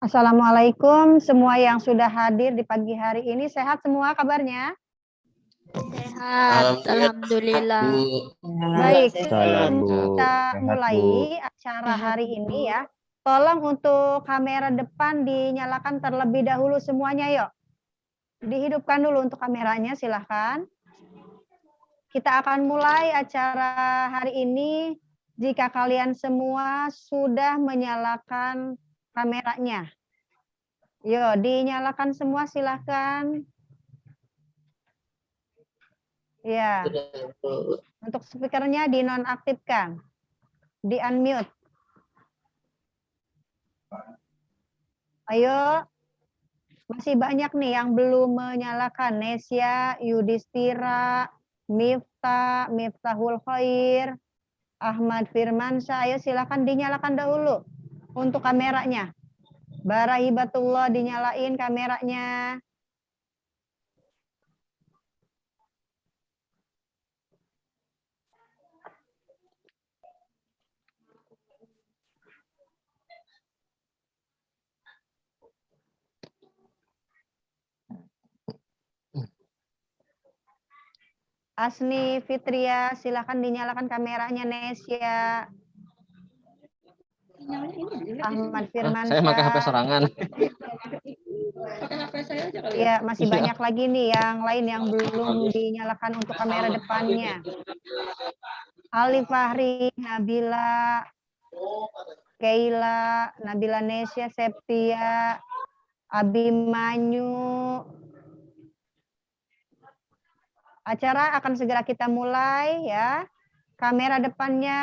Assalamualaikum semua yang sudah hadir di pagi hari ini. Sehat semua kabarnya? Sehat, alhamdulillah. Baik, Salam, Bu. kita Sehat, mulai Bu. acara hari ini ya. Tolong untuk kamera depan dinyalakan terlebih dahulu semuanya yuk. Dihidupkan dulu untuk kameranya, silahkan. Kita akan mulai acara hari ini jika kalian semua sudah menyalakan kameranya. Yo, dinyalakan semua silahkan. Ya. Untuk speakernya dinonaktifkan. Di unmute. Ayo. Masih banyak nih yang belum menyalakan. Nesya, Yudhistira, Miftahul Khair, Ahmad Firmansyah. Ayo silakan dinyalakan dahulu untuk kameranya. Barahibatullah dinyalain kameranya. Asni Fitria, silakan dinyalakan kameranya. Nesya. Ahmad Firmansyah. Saya pakai HP serangan. Ya, masih banyak lagi nih yang lain yang belum dinyalakan untuk kamera depannya. Ali Fahri, Nabila, Keila, Nabila Nesya, Septia, Abimanyu. Acara akan segera kita mulai ya. Kamera depannya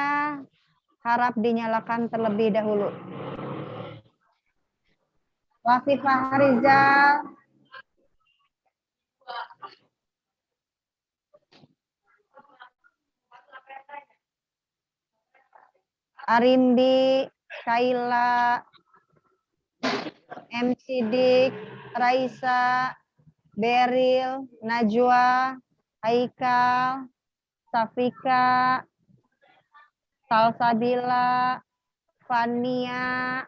harap dinyalakan terlebih dahulu. Wafifah Rizal. Arimbi, Kaila, MC Dik, Raisa, Beril, Najwa, Haikal, Safika, Salsabila, Fania.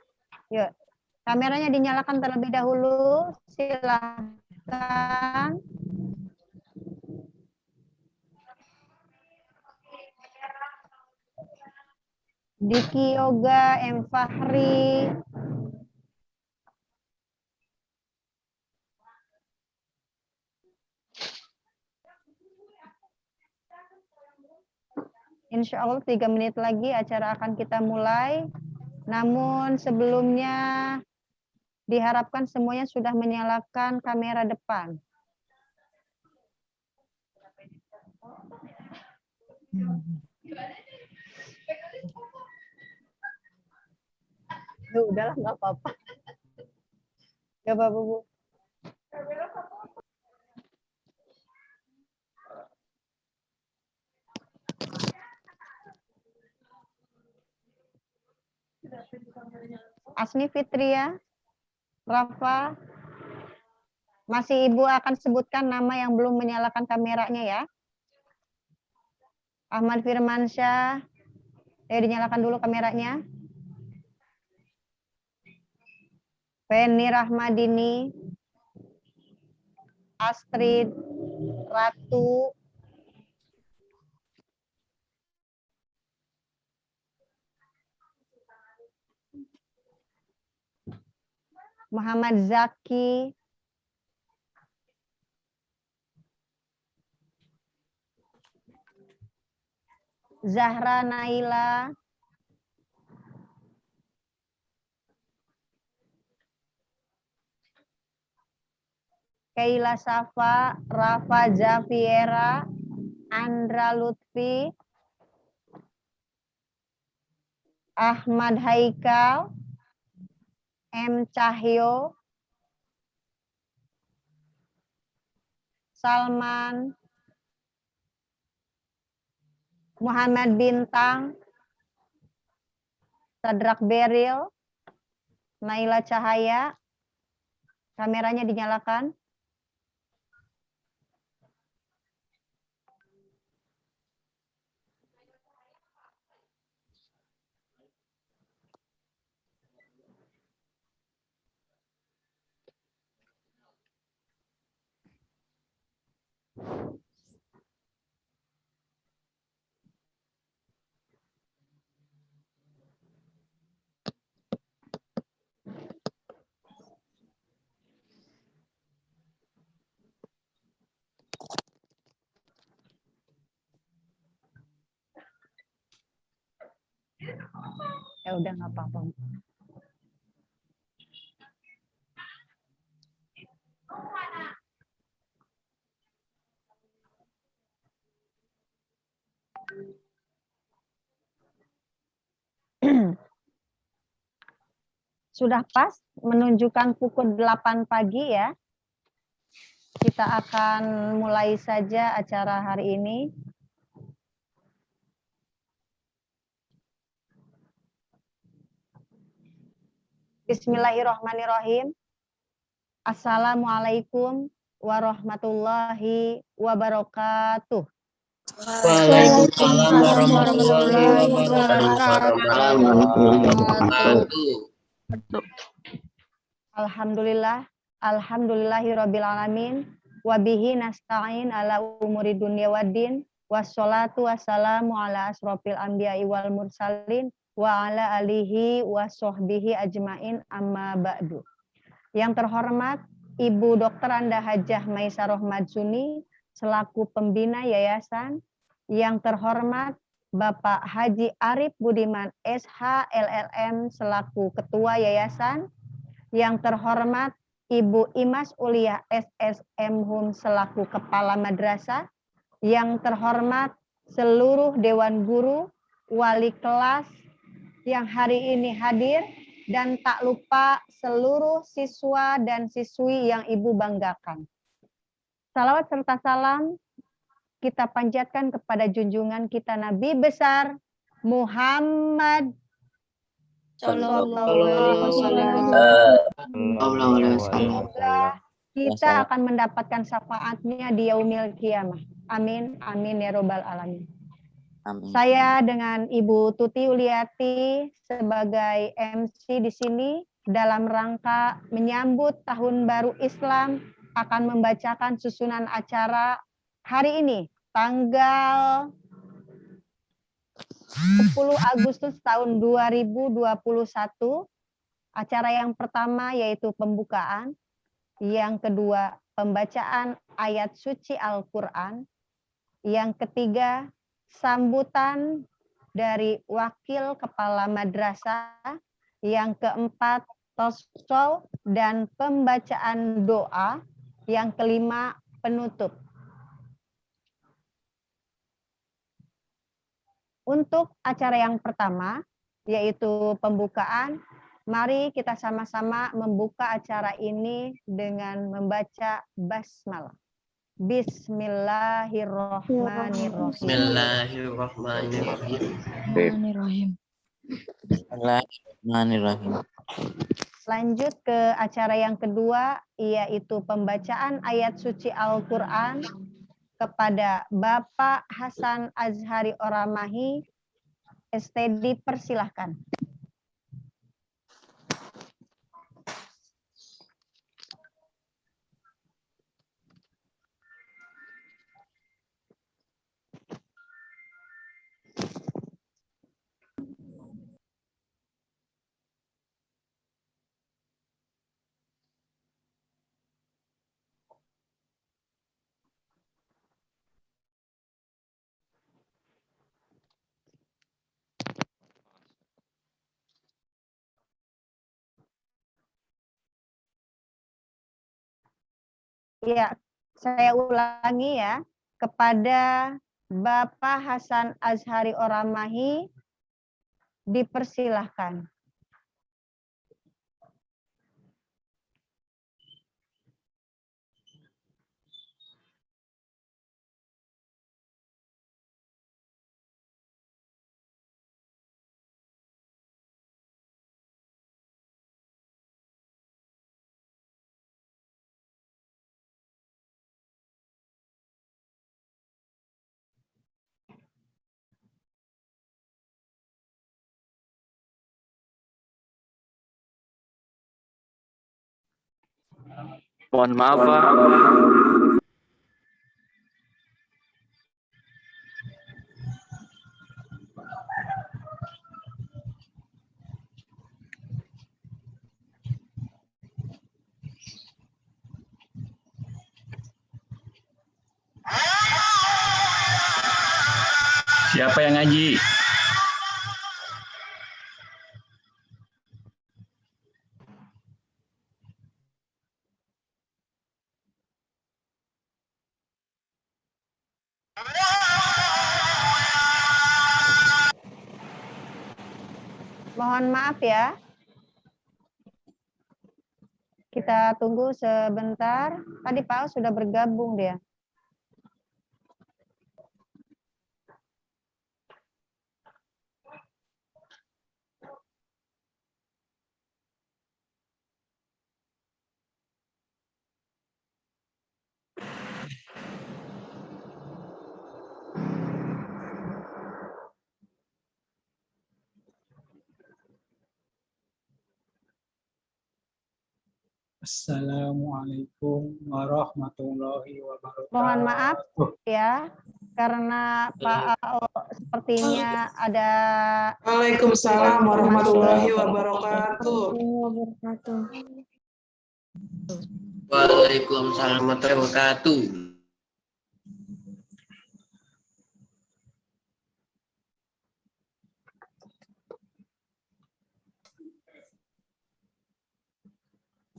Yuk, kameranya dinyalakan terlebih dahulu. Silakan. Diki Yoga, M Fahri. Insya Allah 3 menit lagi acara akan kita mulai. Namun sebelumnya diharapkan semuanya sudah menyalakan kamera depan. Ya udahlah, nggak apa-apa. Nggak apa-apa, Bu. Asni Fitria, Rafa, masih Ibu akan sebutkan nama yang belum menyalakan kameranya ya. Ahmad Firmansyah, dinyalakan dulu kameranya. Penny Rahmadini, Astrid, Ratu, Muhammad Zaki, Zahra Naila, Keila Safa, Rafa Javiera, Andra Lutfi, Ahmad Haikal, M. Cahyo, Salman, Muhammad Bintang, Sadrak Beril, Naila Cahaya, kameranya dinyalakan. Ya udah nggak apa-apa. Sudah pas menunjukkan pukul 8 pagi ya. Kita akan mulai saja acara hari ini. Bismillahirrahmanirrahim. Assalamualaikum warahmatullahi wabarakatuh. Waalaikumsalam warahmatullahi wabarakatuh. Alhamdulillah, alhamdulillahirabbil alamin. Wa bihi nasta'in ala umuri dunya waddin. Wassalatu wassalamu ala asrofil anbiya'i wal mursalin wa ala alihi wa sahbihi ajmain amma ba'du. Yang terhormat Ibu Dr. Anda Hajah Maisarah Madsuni selaku pembina yayasan. Yang terhormat Bapak Haji Arif Budiman SH LLM selaku ketua yayasan. Yang terhormat Ibu Imas Uliah SSM Hum selaku kepala madrasah. Yang terhormat seluruh dewan guru, wali kelas yang hari ini hadir, dan tak lupa seluruh siswa dan siswi yang Ibu banggakan. Salawat serta salam kita panjatkan kepada junjungan kita Nabi besar Muhammad Sallallahu Alaihi Wasallam. Kita akan mendapatkan syafaatnya di yaumil qiyamah. Amin, amin ya robbal alamin. Amin. Saya dengan Ibu Tuti Uliati sebagai MC di sini dalam rangka menyambut Tahun Baru Islam akan membacakan susunan acara hari ini, tanggal 10 Agustus tahun 2021. Acara yang pertama yaitu pembukaan, yang kedua pembacaan ayat suci Al-Quran, yang ketiga sambutan dari wakil kepala madrasah, yang keempat tasawuf dan pembacaan doa, yang kelima penutup. Untuk acara yang pertama yaitu pembukaan, mari kita sama-sama membuka acara ini dengan membaca basmalah. Bismillahirrahmanirrahim. Bismillahirrahmanirrahim. Bismillahirrahmanirrahim. Lanjut ke acara yang kedua, yaitu pembacaan ayat suci Al-Quran kepada Bapak Hasan Azhari Oramahi. STD persilahkan. Ya, saya ulangi ya, kepada Bapak Hasan Azhari Oramahi dipersilahkan. Mohon maaf, Pak. Siapa yang ngaji? Mohon maaf ya. Kita tunggu sebentar. Tadi Pak Aus sudah bergabung dia. Assalamualaikum warahmatullahi wabarakatuh. Mohon maaf ya, karena Pak Aus sepertinya ada. Waalaikumsalam warahmatullahi wabarakatuh. Waalaikumsalam warahmatullahi wabarakatuh.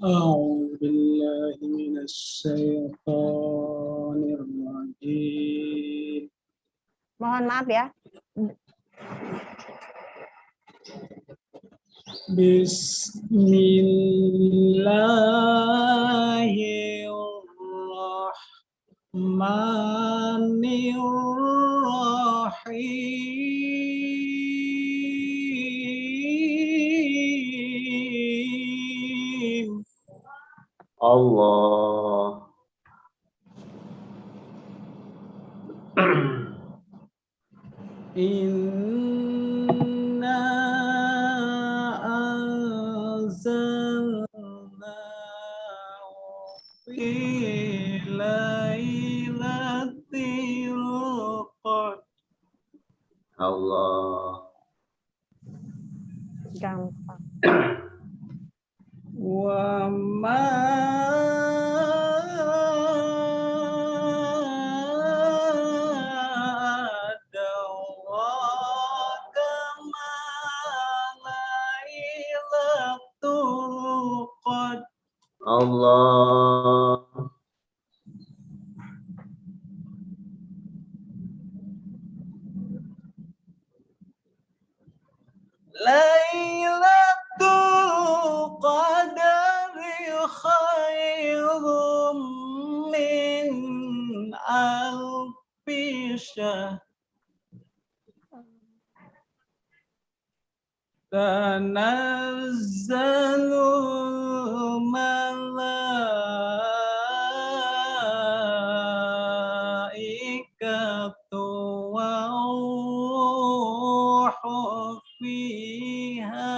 A'udzu billahi minasy syaithanir rajim. Mohon maaf ya. Bismillahirrahmanirrahim. Allah. Inna anzalnahu fi lailatul qadr. Allah. Gampang. Wa ma adraka ma lailatul qadr. Allah. Lailatul qadri khairum min alfi syahr. Tanazzalul malaikatu war-ruhu fiha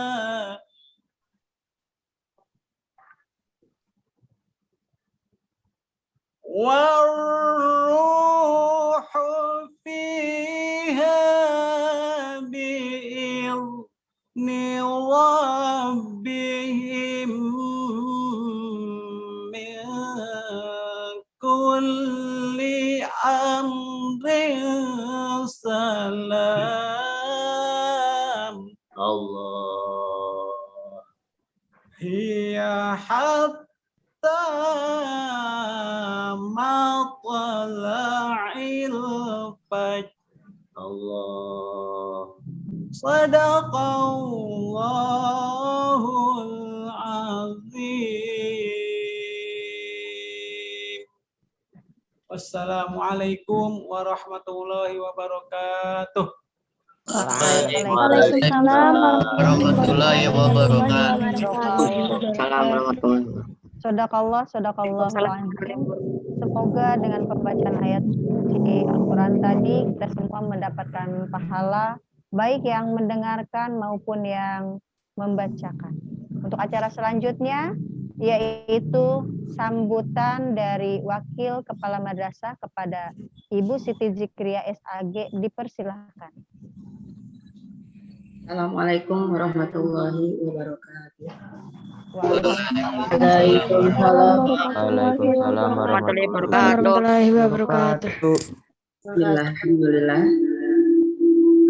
war-ruhu fiha bi'izni rabbihim min kulli amrin salam. Allah. Hiya hatta matla'il fajr. Allah. Sadaqallahul azim. Wassalamualaikum warahmatullahi wabarakatuh. Waalaikumsalam warahmatullahi wabarakatuh. Shadaqallah, semoga dengan pembacaan ayat suci Al-Quran tadi kita semua mendapatkan pahala baik yang mendengarkan maupun yang membacakan. Untuk acara selanjutnya yaitu sambutan dari Wakil Kepala Madrasah kepada Ibu Siti Zikriya SAG, dipersilahkan. Assalamualaikum warahmatullahi wabarakatuh. Waalaikumsalam. Waalaikumsalam warahmatullahi wabarakatuh. Bismillah, alhamdulillah.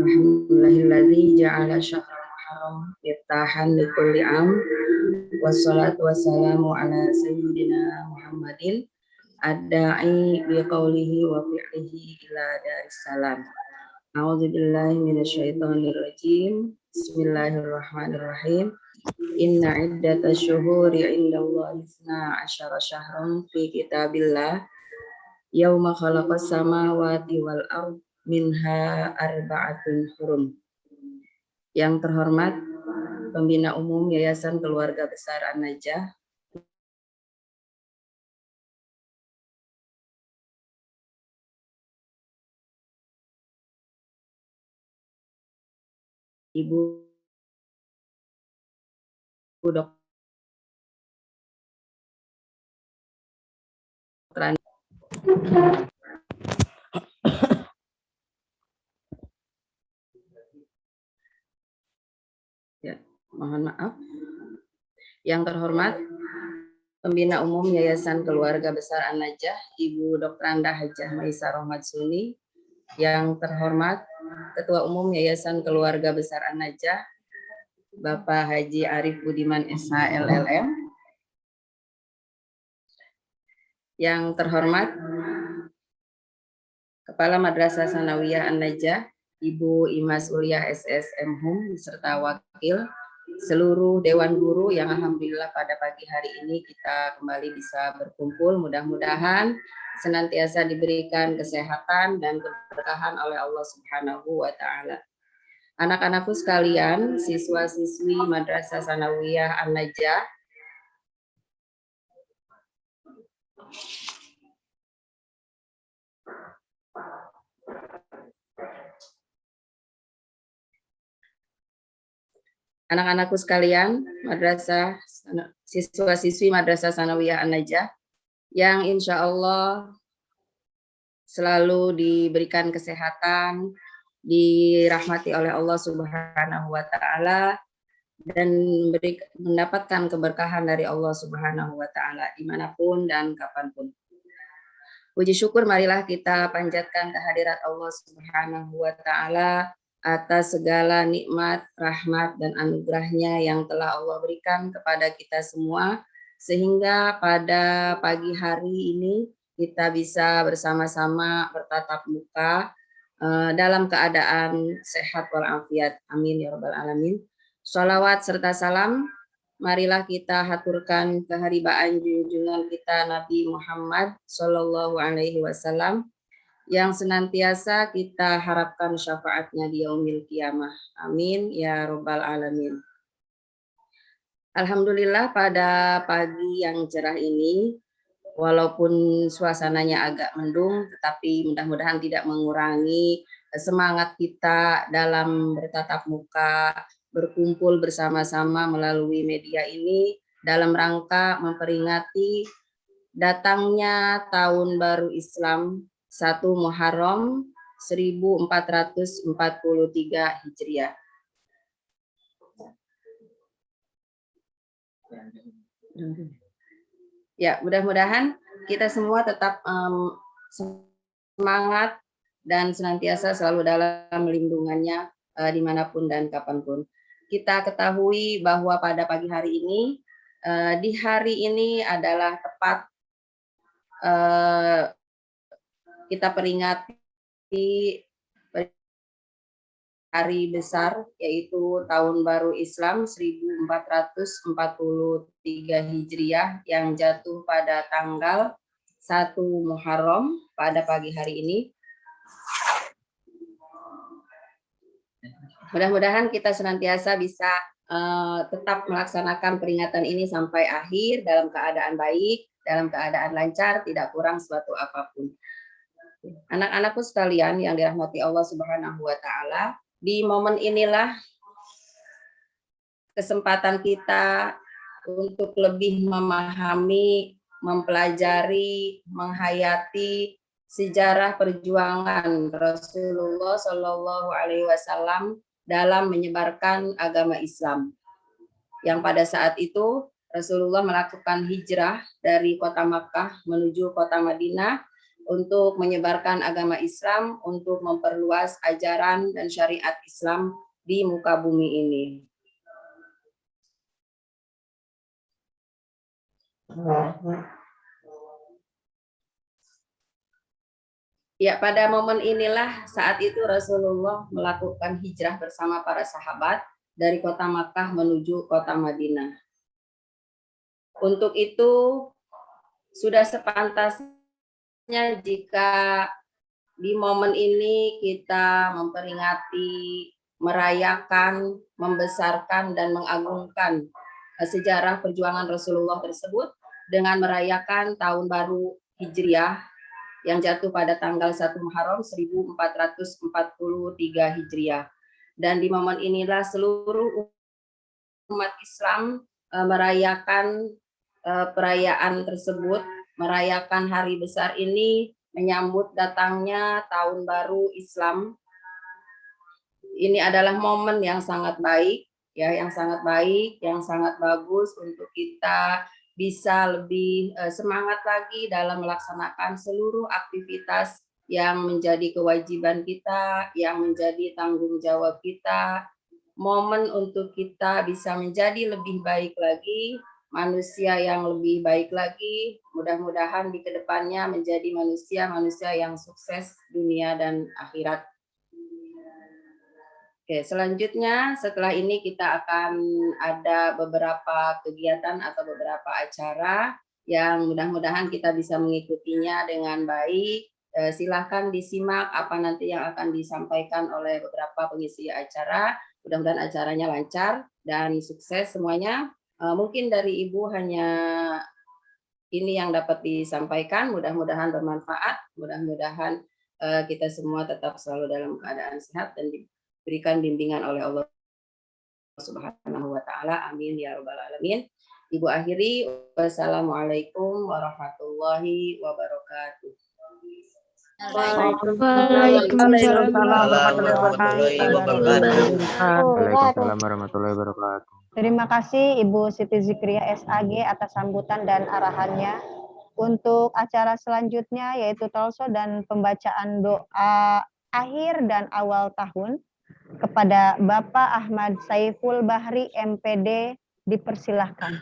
Alhamdulillahilladzi ja'ala syahral muharram iftahan likulli am. Wassalatu wassalamu ala sayyidina Muhammadin ad-da'i biqaulihi wa fi'lihi ila daris salam. A'udzubillahi minasyaitonirrajim. Bismillahirrahmanirrahim. Inna iddatash syuhuri indallahi 12 syahran fi kitabillah yauma khalaqas samawati wal ard minha arba'atun hurum. Yang terhormat Pembina Umum Yayasan Keluarga Besar An-Najah, Ibu Dr. Ya, mohon maaf. Yang terhormat Pembina Umum Yayasan Keluarga Besar An-Najah, Ibu Dr. Anda Hajah Maisa Rohmat Suni. Yang terhormat Ketua Umum Yayasan Keluarga Besar An-Najah, Bapak Haji Arif Budiman SH LLM. Yang terhormat Kepala Madrasah Sanawiyah An-Najah, Ibu Imas Uliah SS MHum beserta wakil, seluruh Dewan Guru yang alhamdulillah pada pagi hari ini kita kembali bisa berkumpul. Mudah-mudahan senantiasa diberikan kesehatan dan keberkahan oleh Allah Subhanahu wa taala. Anak-anakku sekalian, siswa-siswi Madrasah Sanawiyah An-Najah, anak-anakku sekalian, siswa-siswi Madrasah Sanawiyah An-Najah, yang insya Allah selalu diberikan kesehatan, dirahmati oleh Allah Subhanahu wa taala, dan mendapatkan keberkahan dari Allah Subhanahu wa taala dimanapun dan kapanpun. Puji syukur marilah kita panjatkan kehadirat Allah Subhanahu wa taala atas segala nikmat, rahmat, dan anugerahnya yang telah Allah berikan kepada kita semua, sehingga pada pagi hari ini kita bisa bersama-sama bertatap muka dalam keadaan sehat walafiat. Amin ya rabbal alamin. Sholawat serta salam marilah kita haturkan keharibaan junjungan kita Nabi Muhammad Shallallahu Alaihi Wasallam yang senantiasa kita harapkan syafaatnya di yaumil qiyamah. Amin ya rabbal alamin. Alhamdulillah pada pagi yang cerah ini, walaupun suasananya agak mendung, tetapi mudah-mudahan tidak mengurangi semangat kita dalam bertatap muka, berkumpul bersama-sama melalui media ini dalam rangka memperingati datangnya Tahun Baru Islam 1 Muharram 1443 Hijriah. Ya, mudah-mudahan kita semua tetap semangat dan senantiasa selalu dalam lindungannya dimanapun dan kapanpun. Kita ketahui bahwa pada pagi hari ini, di hari ini adalah tepat kita peringati hari besar, yaitu Tahun Baru Islam 1443 Hijriah yang jatuh pada tanggal 1 Muharram pada pagi hari ini. Mudah-mudahan kita senantiasa bisa tetap melaksanakan peringatan ini sampai akhir dalam keadaan baik, dalam keadaan lancar, tidak kurang suatu apapun. Anak-anakku sekalian yang dirahmati Allah Subhanahu wa taala, di momen inilah kesempatan kita untuk lebih memahami, mempelajari, menghayati sejarah perjuangan Rasulullah Shallallahu Alaihi Wasallam dalam menyebarkan agama Islam. Yang pada saat itu Rasulullah melakukan hijrah dari kota Makkah menuju kota Madinah untuk menyebarkan agama Islam, untuk memperluas ajaran dan syariat Islam di muka bumi ini. Ya, pada momen inilah saat itu Rasulullah melakukan hijrah bersama para sahabat dari kota Makkah menuju kota Madinah. Untuk itu sudah sepantasnya jika di momen ini kita memperingati, merayakan, membesarkan dan mengagungkan sejarah perjuangan Rasulullah tersebut dengan merayakan tahun baru Hijriah yang jatuh pada tanggal 1 Muharram 1443 Hijriah. Dan di momen inilah seluruh umat Islam merayakan perayaan tersebut, merayakan hari besar ini, menyambut datangnya tahun baru Islam. Ini adalah momen yang sangat baik, ya, yang sangat baik, yang sangat bagus untuk kita bisa lebih semangat lagi dalam melaksanakan seluruh aktivitas yang menjadi kewajiban kita, yang menjadi tanggung jawab kita. Momen untuk kita bisa menjadi lebih baik lagi, manusia yang lebih baik lagi. Mudah-mudahan di kedepannya menjadi manusia-manusia yang sukses dunia dan akhirat. Oke, selanjutnya setelah ini kita akan ada beberapa kegiatan atau beberapa acara yang mudah-mudahan kita bisa mengikutinya dengan baik. Silahkan disimak apa nanti yang akan disampaikan oleh beberapa pengisi acara. Mudah-mudahan acaranya lancar dan sukses semuanya. Mungkin dari Ibu hanya ini yang dapat disampaikan. Mudah-mudahan bermanfaat. Mudah-mudahan kita semua tetap selalu dalam keadaan sehat dan diberikan bimbingan oleh Allah Subhanahu wa taala. Amin ya rabbal alamin. Ibu akhiri, wassalamualaikum warahmatullahi wabarakatuh. Waalaikumsalam warahmatullahi wabarakatuh. Terima kasih Ibu Siti Zikriah SAG atas sambutan dan arahannya. Untuk acara selanjutnya yaitu talso dan pembacaan doa akhir dan awal tahun kepada Bapak Ahmad Saiful Bahri MPD dipersilahkan.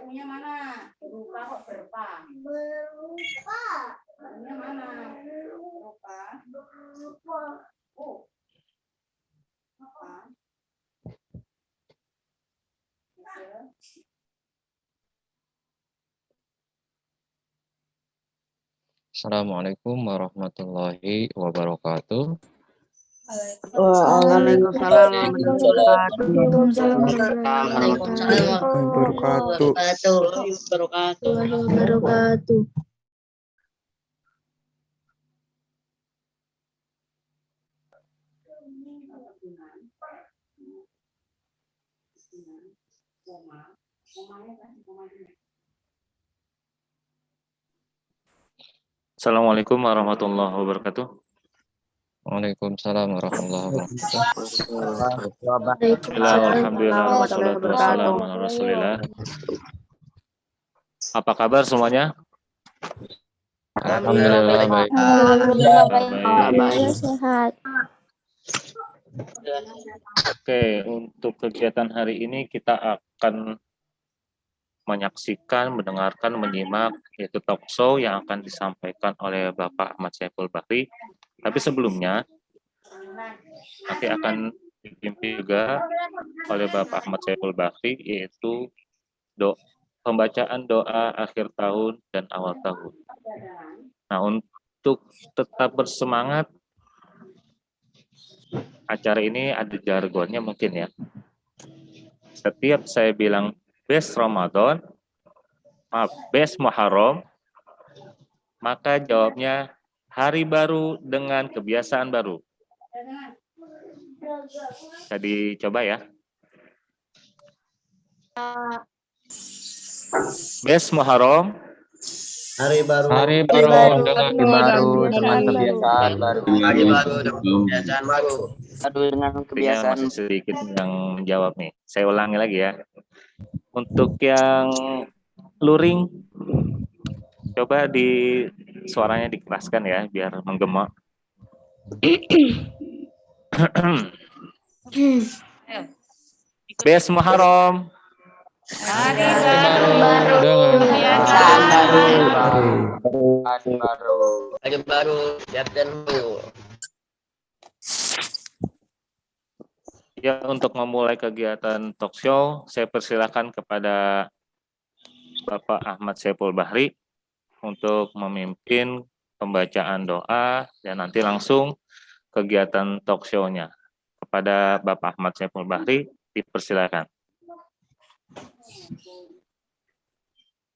U-nya mana? Lupa kok berpa. Berupa. U-nya mana? Lupa. Lupa. Oh. Apa? Assalamualaikum warahmatullahi wabarakatuh. Waalaikumsalam warahmatullahi wabarakatuh. Assalamualaikum warahmatullahi wabarakatuh. Waalaikumsalam warahmatullahi wabarakatuh. Alhamdulillah wassalatu wassalamu ala Rasulillah. Apa kabar semuanya? Alhamdulillah baik. Baik. Sehat. Oke, untuk kegiatan hari ini kita akan menyaksikan, mendengarkan, menyimak yaitu talk show yang akan disampaikan oleh Bapak Ahmad Saiful Bahri. Tapi sebelumnya nanti akan dipimpin juga oleh Bapak Ahmad Saiful Bahri yaitu pembacaan doa akhir tahun dan awal tahun. Nah, untuk tetap bersemangat, acara ini ada jargonnya mungkin ya. Setiap saya bilang best Ramadan, best Muharram, maka jawabnya hari baru dengan kebiasaan baru. Bisa dicoba ya. Best Muharram, Hari baru dengan kebiasaan baru. Hari baru dengan kebiasaan baru. Dengan kebiasaan masih sedikit yang menjawab nih. Saya ulangi lagi ya. Untuk yang luring. Coba suaranya dikeraskan ya biar menggema. Bes Muharram. Hari baru dengan Kebiasaan baru. baru. Hari baru. Siap dan baru. Ya, untuk memulai kegiatan talk show, saya persilakan kepada Bapak Ahmad Saiful Bahri untuk memimpin pembacaan doa dan nanti langsung kegiatan talk show-nya. Kepada Bapak Ahmad Saiful Bahri, dipersilakan.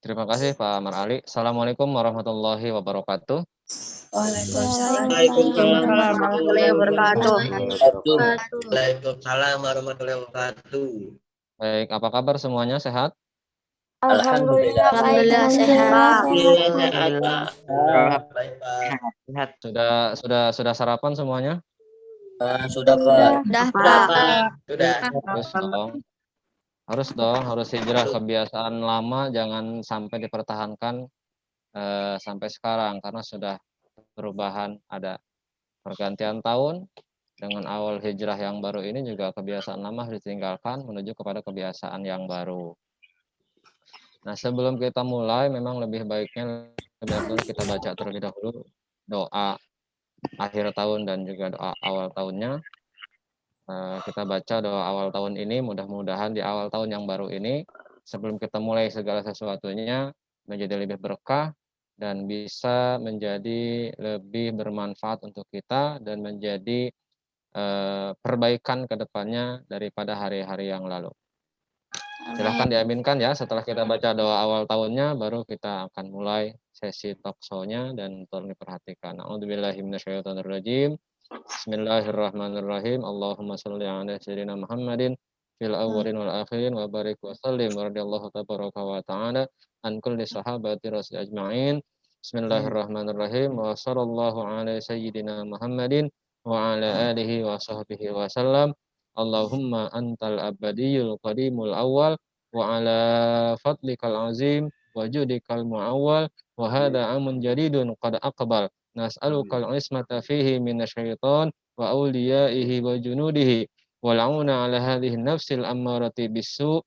Terima kasih Pak Amar Ali. Assalamualaikum warahmatullahi wabarakatuh. Waalaikumsalam warahmatullahi wabarakatuh. Waalaikumsalam warahmatullahi wabarakatuh. Baik, apa kabar semuanya? Sehat? Alhamdulillah. Alhamdulillah sehat. Baik, Pak. Sudah sarapan semuanya? Sudah, Pak. Dah, Sudah, Pak. Pak. Sudah. Harus hijrah kebiasaan lama, jangan sampai dipertahankan sampai sekarang karena sudah perubahan, ada pergantian tahun dengan awal hijrah yang baru ini juga kebiasaan lama harus ditinggalkan menuju kepada kebiasaan yang baru. Nah, sebelum kita mulai memang lebih baiknya kita baca terlebih dahulu doa akhir tahun dan juga doa awal tahunnya. Kita baca doa awal tahun ini, mudah-mudahan di awal tahun yang baru ini sebelum kita mulai segala sesuatunya menjadi lebih berkah dan bisa menjadi lebih bermanfaat untuk kita dan menjadi perbaikan ke depannya daripada hari-hari yang lalu. Silahkan diaminkan ya, setelah kita baca doa awal tahunnya baru kita akan mulai sesi talk show-nya dan tolong diperhatikan. A'udzubillahi minasyaitonirrajim. Bismillahirrahmanirrahim. Allahumma shalli ala sayyidina Muhammadin fil awwalin wal akhirin wa barik wa sallim wa radiyallahu tabaraka wa ta'ala an kulli sahabati rasul ajma'in. Bismillahirrahmanirrahim. Wa sallallahu ala sayyidina Muhammadin wa ala alihi wa sahbihi wa sallam. Allahumma antal abadiyul qadimul awal wa ala fadlikal azim wa judikal mu'awwal wa hadha amun jadidun qad aqbal nas'alukal ismata fihi minasyaiton wa awliyaihi wa junudihi wal auna ala hadhihi nafsil ammarati bisu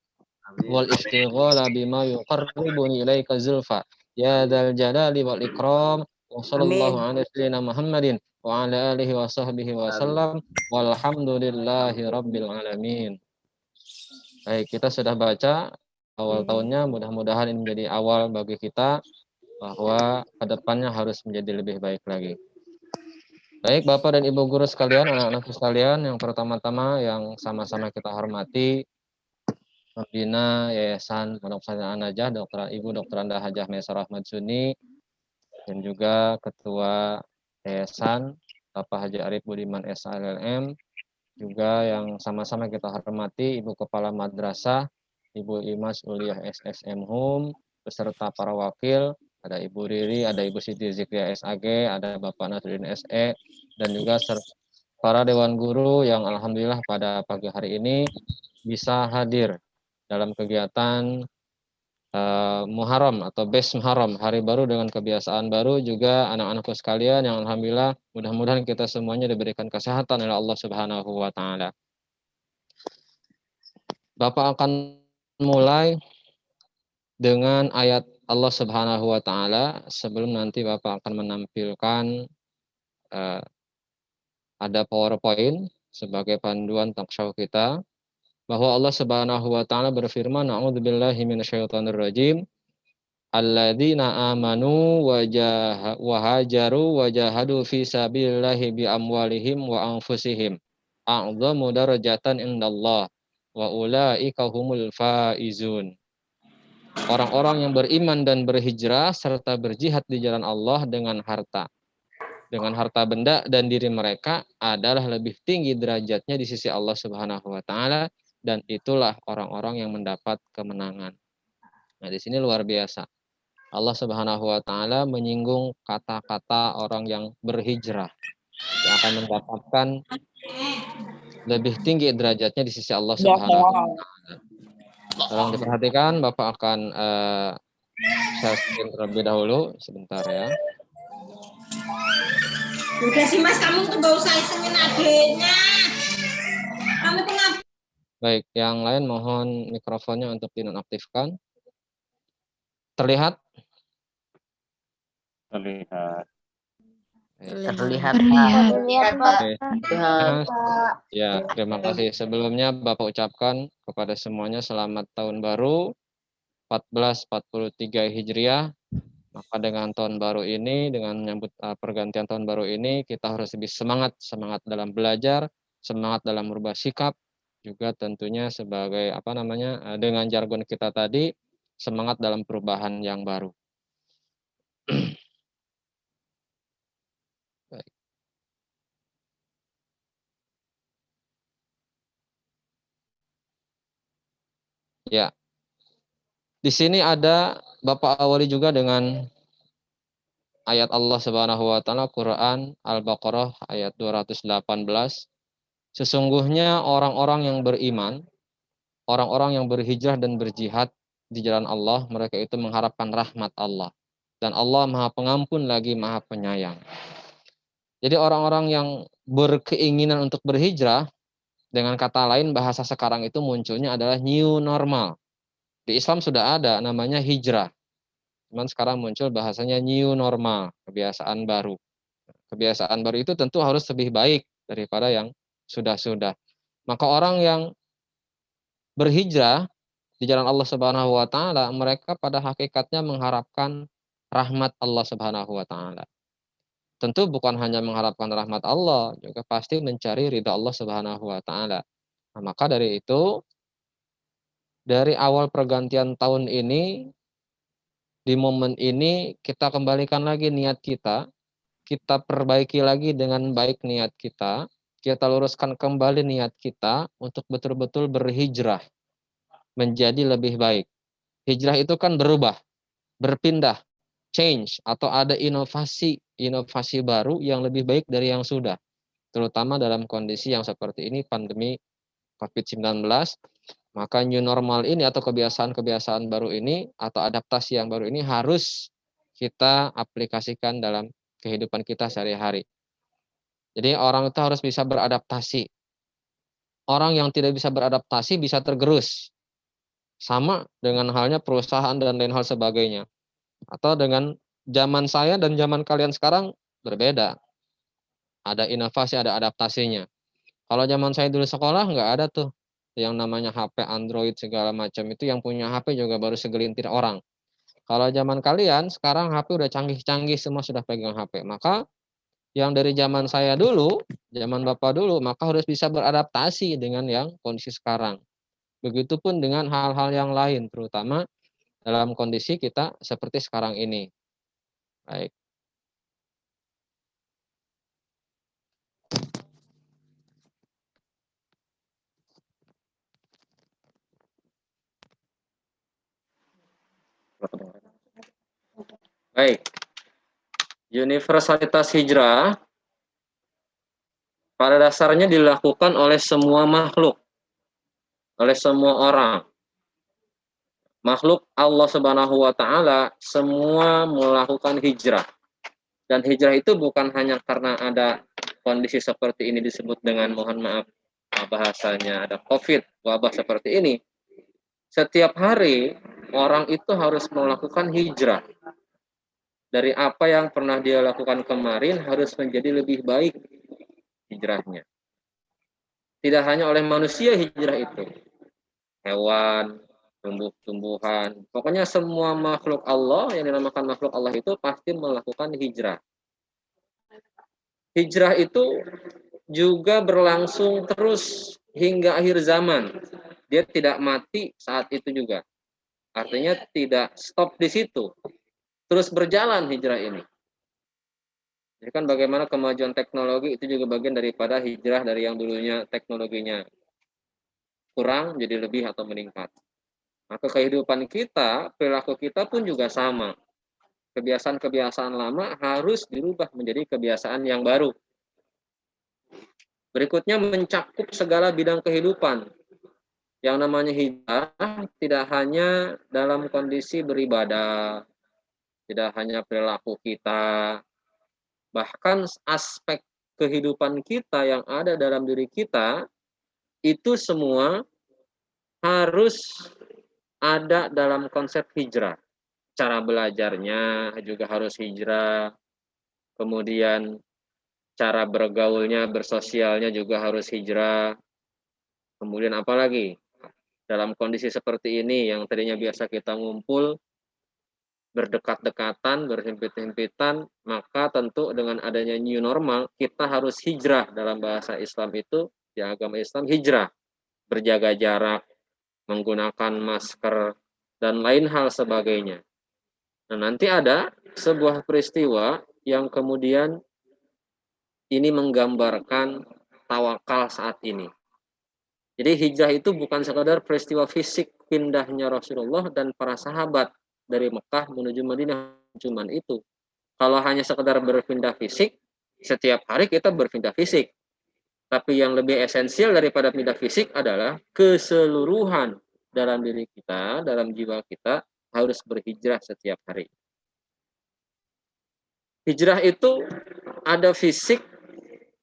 wal istighala bima yuqarribuni ilaika zulfa ya dzal jalali wal ikram wa sallallahu ala sayyidina Muhammadin wa ala alihi wa sahbihi wa sallam walhamdulillahi rabbil alamin. Baik, kita sudah baca awal tahunnya, mudah-mudahan ini menjadi awal bagi kita bahwa kedepannya harus menjadi lebih baik lagi. Baik, Bapak dan Ibu guru sekalian, anak-anakku sekalian, yang pertama-tama yang sama-sama kita hormati pembina Yayasan Pondok Pesantren An-Najah, Ibu Dr. Anda Hajah Maisarah Ahmad Suni, dan juga Ketua Yayasan Bapak Haji Arif Budiman SLLM, juga yang sama-sama kita hormati Ibu Kepala Madrasah, Ibu Imas Uliah SSM Hum, beserta para wakil, ada Ibu Riri, ada Ibu Siti Zikria SAG, ada Bapak Nasruddin SE, dan juga para Dewan Guru yang alhamdulillah pada pagi hari ini bisa hadir dalam kegiatan Muharram atau Bes Muharram, hari baru dengan kebiasaan baru, juga anak-anakku sekalian yang alhamdulillah mudah-mudahan kita semuanya diberikan kesehatan oleh Allah Subhanahu wa taala. Bapak akan mulai dengan ayat Allah Subhanahu wa taala sebelum nanti Bapak akan menampilkan ada PowerPoint sebagai panduan talk show kita, bahwa Allah Subhanahu wa taala berfirman, a'udzubillahi minasyaitonirrajim, alladzina amanu wa hajaru wa jahadu fi sabilillahi bi amwalihim wa anfusihim a'dhamu darajatan indallah wa ulaika humul faizun. Orang-orang yang beriman dan berhijrah serta berjihad di jalan Allah dengan harta benda dan diri mereka adalah lebih tinggi derajatnya di sisi Allah Subhanahu wa taala, dan itulah orang-orang yang mendapat kemenangan. Nah, di sini luar biasa. Allah Subhanahu wa taala menyinggung kata-kata orang yang berhijrah yang akan mendapatkan lebih tinggi derajatnya di sisi Allah Subhanahu wa taala. Tolong diperhatikan, Bapak akan Saya screen terlebih dahulu, sebentar ya. Udah sih Mas, kamu tuh gak usah isengin adiknya. Kamu tuh ngapain? Baik, yang lain mohon mikrofonnya untuk dinonaktifkan. Terlihat? Terlihat. Terlihat, Terlihat, Pak. Oke. Ya, terima kasih. Sebelumnya Bapak ucapkan kepada semuanya selamat tahun baru 1443 Hijriah. Maka dengan tahun baru ini, dengan menyambut pergantian tahun baru ini, kita harus lebih semangat dalam belajar, semangat dalam merubah sikap, juga tentunya sebagai dengan jargon kita tadi, semangat dalam perubahan yang baru. Baik. Ya. Di sini ada Bapak awali juga dengan ayat Allah Subhanahu wa taala Quran Al-Baqarah ayat 218. Sesungguhnya orang-orang yang beriman, orang-orang yang berhijrah dan berjihad di jalan Allah, mereka itu mengharapkan rahmat Allah. Dan Allah Maha Pengampun lagi Maha Penyayang. Jadi orang-orang yang berkeinginan untuk berhijrah, dengan kata lain bahasa sekarang itu munculnya adalah new normal. Di Islam sudah ada namanya hijrah. Cuman sekarang muncul bahasanya new normal, kebiasaan baru. Kebiasaan baru itu tentu harus lebih baik daripada yang sudah-sudah. Maka orang yang berhijrah di jalan Allah Subhanahu wa taala, mereka pada hakikatnya mengharapkan rahmat Allah Subhanahu wa taala. Tentu bukan hanya mengharapkan rahmat Allah, juga pasti mencari ridha Allah Subhanahu wa taala. Nah, maka dari itu dari awal pergantian tahun ini, di momen ini kita kembalikan lagi niat kita perbaiki lagi dengan baik niat kita luruskan kembali niat kita untuk betul-betul berhijrah menjadi lebih baik. Hijrah itu kan berubah, berpindah, change, atau ada inovasi baru yang lebih baik dari yang sudah. Terutama dalam kondisi yang seperti ini, pandemi COVID-19, maka new normal ini atau kebiasaan-kebiasaan baru ini atau adaptasi yang baru ini harus kita aplikasikan dalam kehidupan kita sehari-hari. Jadi orang itu harus bisa beradaptasi. Orang yang tidak bisa beradaptasi bisa tergerus. Sama dengan halnya perusahaan dan lain hal sebagainya. Atau dengan zaman saya dan zaman kalian sekarang berbeda. Ada inovasi, ada adaptasinya. Kalau zaman saya dulu sekolah nggak ada tuh yang namanya HP Android segala macam, itu yang punya HP juga baru segelintir orang. Kalau zaman kalian sekarang HP udah canggih-canggih, semua sudah pegang HP. Maka yang dari zaman saya dulu, zaman Bapak dulu, maka harus bisa beradaptasi dengan yang kondisi sekarang. Begitupun dengan hal-hal yang lain, terutama dalam kondisi kita seperti sekarang ini. Baik. Baik. Universalitas hijrah pada dasarnya dilakukan oleh semua makhluk, oleh semua orang. Makhluk Allah Subhanahu wa taala semua melakukan hijrah. Dan hijrah itu bukan hanya karena ada kondisi seperti ini disebut dengan, mohon maaf bahasanya, ada COVID, wabah seperti ini. Setiap hari orang itu harus melakukan hijrah. Dari apa yang pernah dia lakukan kemarin harus menjadi lebih baik hijrahnya. Tidak hanya oleh manusia hijrah itu. Hewan, tumbuh-tumbuhan, pokoknya semua makhluk Allah yang dinamakan makhluk Allah itu pasti melakukan hijrah. Hijrah itu juga berlangsung terus hingga akhir zaman. Dia tidak mati saat itu juga. Artinya tidak stop di situ. Terus berjalan hijrah ini. Jadi kan bagaimana kemajuan teknologi itu juga bagian daripada hijrah dari yang dulunya teknologinya kurang jadi lebih atau meningkat. Maka kehidupan kita, perilaku kita pun juga sama. Kebiasaan-kebiasaan lama harus dirubah menjadi kebiasaan yang baru. Berikutnya mencakup segala bidang kehidupan. Yang namanya hijrah tidak hanya dalam kondisi beribadah, tidak hanya perilaku kita, bahkan aspek kehidupan kita yang ada dalam diri kita, itu semua harus ada dalam konsep hijrah. Cara belajarnya juga harus hijrah, kemudian cara bergaulnya, bersosialnya juga harus hijrah. Kemudian apalagi dalam kondisi seperti ini yang tadinya biasa kita ngumpul berdekat-dekatan, berhimpit-himpitan, maka tentu dengan adanya new normal kita harus hijrah. Dalam bahasa Islam itu, di agama Islam hijrah, berjaga jarak, menggunakan masker, dan lain hal sebagainya. Nah, nanti ada sebuah peristiwa yang kemudian ini menggambarkan tawakal saat ini. Jadi hijrah itu bukan sekadar peristiwa fisik pindahnya Rasulullah dan para sahabat dari Mekah menuju Madinah, cuman itu. Kalau hanya sekadar berpindah fisik, setiap hari kita berpindah fisik. Tapi yang lebih esensial daripada pindah fisik adalah keseluruhan dalam diri kita, dalam jiwa kita harus berhijrah setiap hari. Hijrah itu ada fisik,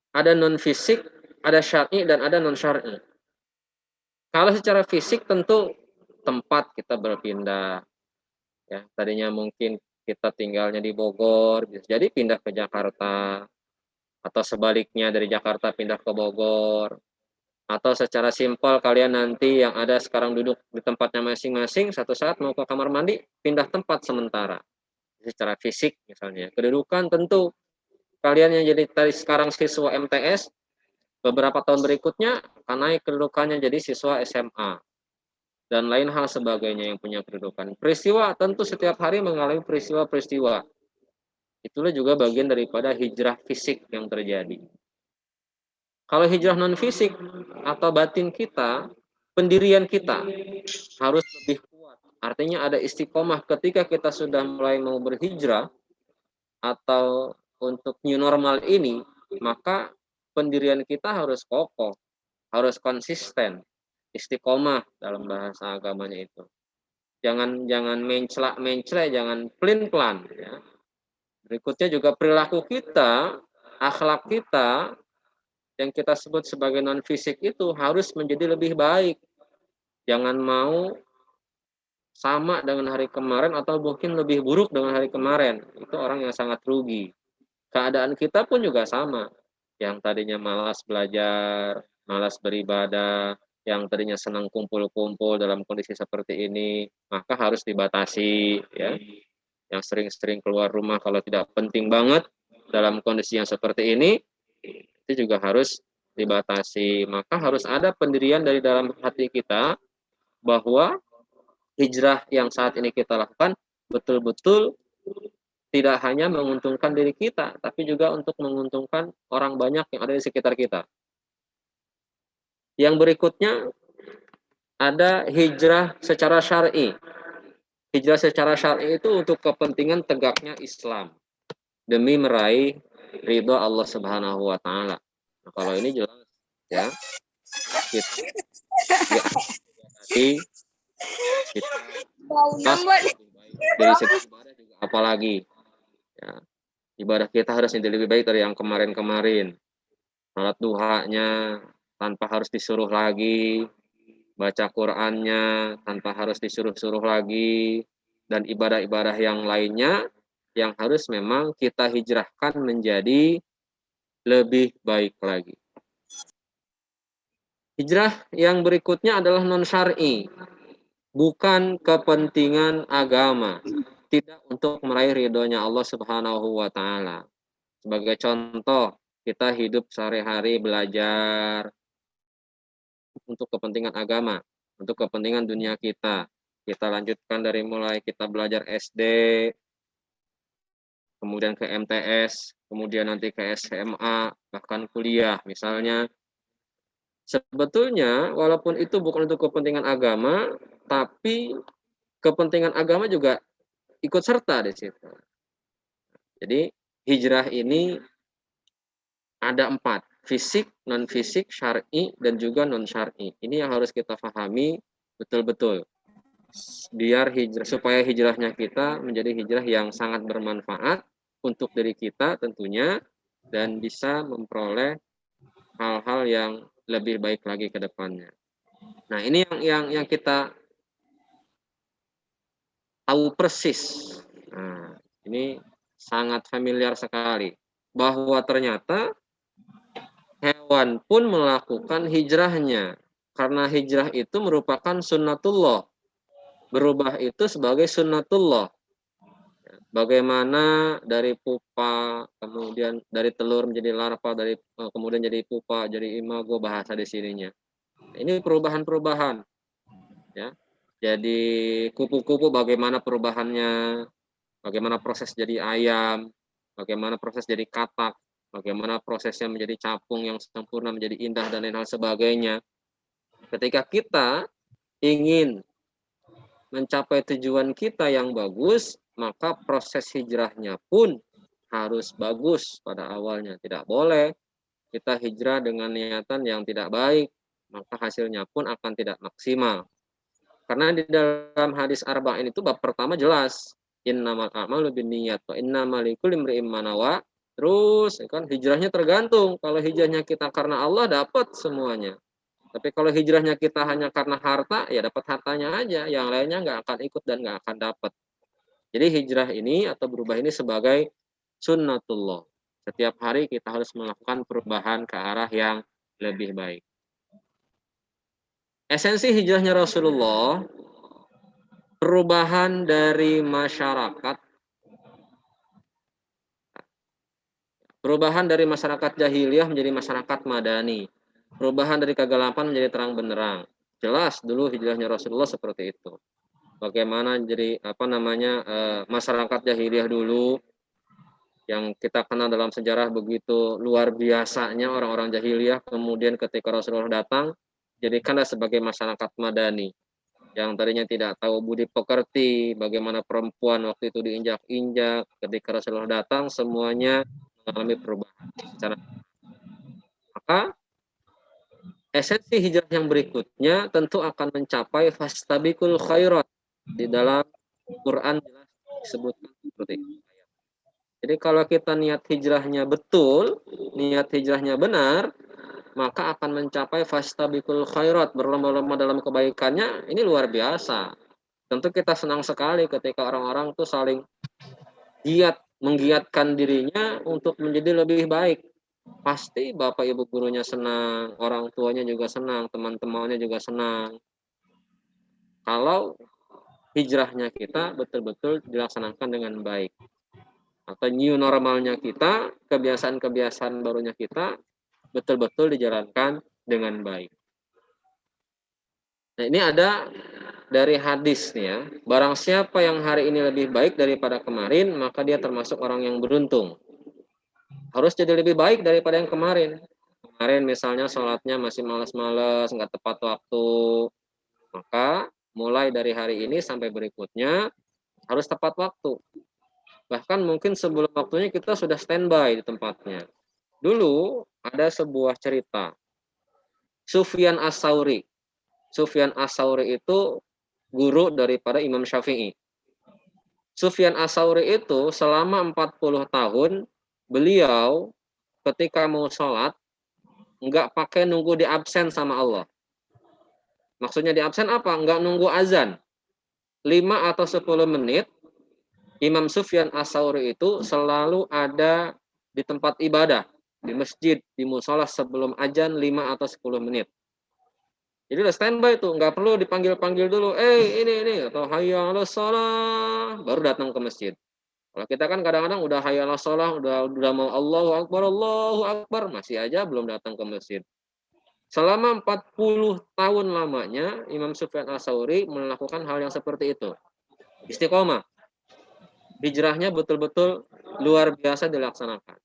ada non fisik, ada syar'i dan ada non syar'i. Kalau secara fisik tentu tempat kita berpindah. Ya, tadinya mungkin kita tinggalnya di Bogor, bisa jadi pindah ke Jakarta, atau sebaliknya dari Jakarta pindah ke Bogor, atau secara simpel kalian nanti yang ada sekarang duduk di tempatnya masing-masing, satu saat mau ke kamar mandi, pindah tempat sementara. Secara fisik misalnya. Kedudukan tentu kalian yang jadi tadi sekarang siswa MTS, beberapa tahun berikutnya akan naik kedudukannya jadi siswa SMA. Dan lain hal sebagainya yang punya kedudukan. Peristiwa tentu setiap hari mengalami peristiwa-peristiwa. Itulah juga bagian daripada hijrah fisik yang terjadi. Kalau hijrah non fisik atau batin kita, pendirian kita harus lebih kuat. Artinya ada istiqomah ketika kita sudah mulai mau berhijrah atau untuk new normal ini, maka pendirian kita harus kokoh, harus konsisten, istiqomah dalam bahasa agamanya itu. Jangan mencela, jangan pelin-pelan ya. Berikutnya juga perilaku kita, akhlak kita yang kita sebut sebagai non fisik itu harus menjadi lebih baik. Jangan mau sama dengan hari kemarin atau mungkin lebih buruk dengan hari kemarin. Itu orang yang sangat rugi. Keadaan kita pun juga sama. Yang tadinya malas belajar, malas beribadah, yang tadinya senang kumpul-kumpul dalam kondisi seperti ini, maka harus dibatasi ya. Yang sering-sering keluar rumah kalau tidak penting banget dalam kondisi yang seperti ini, itu juga harus dibatasi. Maka harus ada pendirian dari dalam hati kita bahwa hijrah yang saat ini kita lakukan betul-betul tidak hanya menguntungkan diri kita, tapi juga untuk menguntungkan orang banyak yang ada di sekitar kita. Yang berikutnya ada hijrah secara syar'i. Hijrah secara syar'i itu untuk kepentingan tegaknya Islam demi meraih ridho Allah Subhanahu wa taala. Nah, kalau ini jelas ya. Tadi kita dari segi ibadah juga apalagi ya. Ibadah kita harus jadi lebih baik dari yang kemarin-kemarin. Salat duhanya tanpa harus disuruh lagi, baca Qur'annya tanpa harus disuruh-suruh lagi, dan ibadah-ibadah yang lainnya yang harus memang kita hijrahkan menjadi lebih baik lagi. Hijrah yang berikutnya adalah non syar'i, bukan kepentingan agama, tidak untuk meraih ridhonya Allah Subhanahu wa taala. Sebagai contoh, kita hidup sehari-hari belajar untuk kepentingan agama, untuk kepentingan dunia kita. Kita lanjutkan dari mulai kita belajar SD, kemudian ke MTS, kemudian nanti ke SMA, bahkan kuliah misalnya. Sebetulnya walaupun itu bukan untuk kepentingan agama, tapi kepentingan agama juga ikut serta di situ. Jadi hijrah ini ada 4. fisik, non fisik, syar'i dan juga non syar'i. Ini yang harus kita pahami betul-betul. Biar supaya hijrahnya kita menjadi hijrah yang sangat bermanfaat untuk diri kita tentunya dan bisa memperoleh hal-hal yang lebih baik lagi ke depannya. Nah, ini yang kita tahu persis. Nah, ini sangat familiar sekali bahwa ternyata hewan pun melakukan hijrahnya karena hijrah itu merupakan sunnatullah. Berubah itu sebagai sunnatullah. Bagaimana dari pupa, kemudian dari telur menjadi larva, dari kemudian jadi pupa, jadi imago bahasa di sininya. Ini perubahan-perubahan, ya. Jadi kupu-kupu bagaimana perubahannya, bagaimana proses jadi ayam, bagaimana proses jadi katak, bagaimana prosesnya menjadi capung yang sempurna, menjadi indah dan lain hal sebagainya. Ketika kita ingin mencapai tujuan kita yang bagus, maka proses hijrahnya pun harus bagus pada awalnya. Tidak boleh kita hijrah dengan niatan yang tidak baik, maka hasilnya pun akan tidak maksimal. Karena di dalam hadis arba'in itu bab pertama jelas, innamal a'malu binniyat wa innamal likulli imri'in ma nawa. Terus kan hijrahnya tergantung. Kalau hijrahnya kita karena Allah dapat semuanya. Tapi kalau hijrahnya kita hanya karena harta, ya dapat hartanya aja. Yang lainnya nggak akan ikut dan nggak akan dapat. Jadi hijrah ini atau berubah ini sebagai sunnatullah. Setiap hari kita harus melakukan perubahan ke arah yang lebih baik. Esensi hijrahnya Rasulullah, perubahan dari masyarakat, perubahan dari masyarakat jahiliyah menjadi masyarakat madani. Perubahan dari kegelapan menjadi terang benderang. Jelas dulu hijrahnya Rasulullah seperti itu. Bagaimana jadi masyarakat jahiliyah dulu yang kita kenal dalam sejarah begitu luar biasanya orang-orang jahiliyah, kemudian ketika Rasulullah datang jadikanlah sebagai masyarakat madani yang tadinya tidak tahu budi pekerti, bagaimana perempuan waktu itu diinjak-injak. Ketika Rasulullah datang semuanya mengalami perubahan secara. Maka esensi hijrah yang berikutnya tentu akan mencapai fastabiqul khairat. Di dalam Quran jelas disebutkan seperti itu. Jadi kalau kita niat hijrahnya betul, niat hijrahnya benar, maka akan mencapai fastabiqul khairat, berlomba-lomba dalam kebaikannya. Ini luar biasa. Tentu kita senang sekali ketika orang-orang tuh saling giat, menggiatkan dirinya untuk menjadi lebih baik. Pasti bapak ibu gurunya senang, orang tuanya juga senang, teman-temannya juga senang. Kalau hijrahnya kita betul-betul dilaksanakan dengan baik. Atau new normalnya kita, kebiasaan-kebiasaan barunya kita betul-betul dijalankan dengan baik. Nah, ini ada dari hadis nih ya. Barang siapa yang hari ini lebih baik daripada kemarin, maka dia termasuk orang yang beruntung. Harus jadi lebih baik daripada yang kemarin. Kemarin misalnya sholatnya masih malas-malas, nggak tepat waktu. Maka mulai dari hari ini sampai berikutnya harus tepat waktu. Bahkan mungkin sebelum waktunya kita sudah standby di tempatnya. Dulu ada sebuah cerita. Sufyan As-Tsauri. Sufyan As-Tsauri itu guru daripada Imam Syafi'i. Sufyan As-Tsauri itu selama 40 tahun beliau ketika mau sholat nggak pakai nunggu di absen sama Allah. Maksudnya di absen apa? Nggak nunggu azan. 5 atau 10 menit Imam Sufyan As-Tsauri itu selalu ada di tempat ibadah, di masjid, di musola sebelum azan 5 atau 10 menit. Jadi udah standby tuh, nggak perlu dipanggil-panggil dulu, ini atau hayya 'alas shalah, baru datang ke masjid. Kalau kita kan kadang-kadang udah hayya 'alas shalah, udah mau Allahu Akbar, masih aja belum datang ke masjid. Selama 40 tahun lamanya Imam Sufyan As-Tsauri melakukan hal yang seperti itu. Istiqomah. Hijrahnya betul-betul luar biasa dilaksanakan.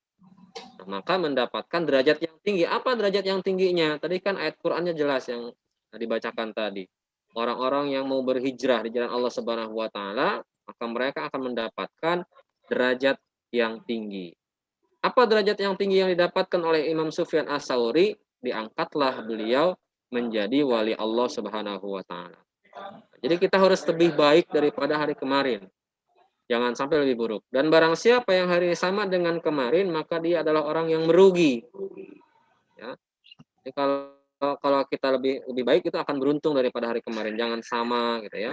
Nah, maka mendapatkan derajat yang tinggi. Apa derajat yang tingginya? Tadi kan ayat Qur'annya jelas yang dibacakan tadi. Orang-orang yang mau berhijrah di jalan Allah Subhanahu wa taala, maka mereka akan mendapatkan derajat yang tinggi. Apa derajat yang tinggi yang didapatkan oleh Imam Sufyan Ats-Tsauri? Diangkatlah beliau menjadi wali Allah Subhanahu wa taala. Jadi kita harus lebih baik daripada hari kemarin. Jangan sampai lebih buruk. Dan barang siapa yang hari sama dengan kemarin, maka dia adalah orang yang merugi. Ya. Jadi kalau kita lebih baik, itu akan beruntung daripada hari kemarin. Jangan sama gitu ya.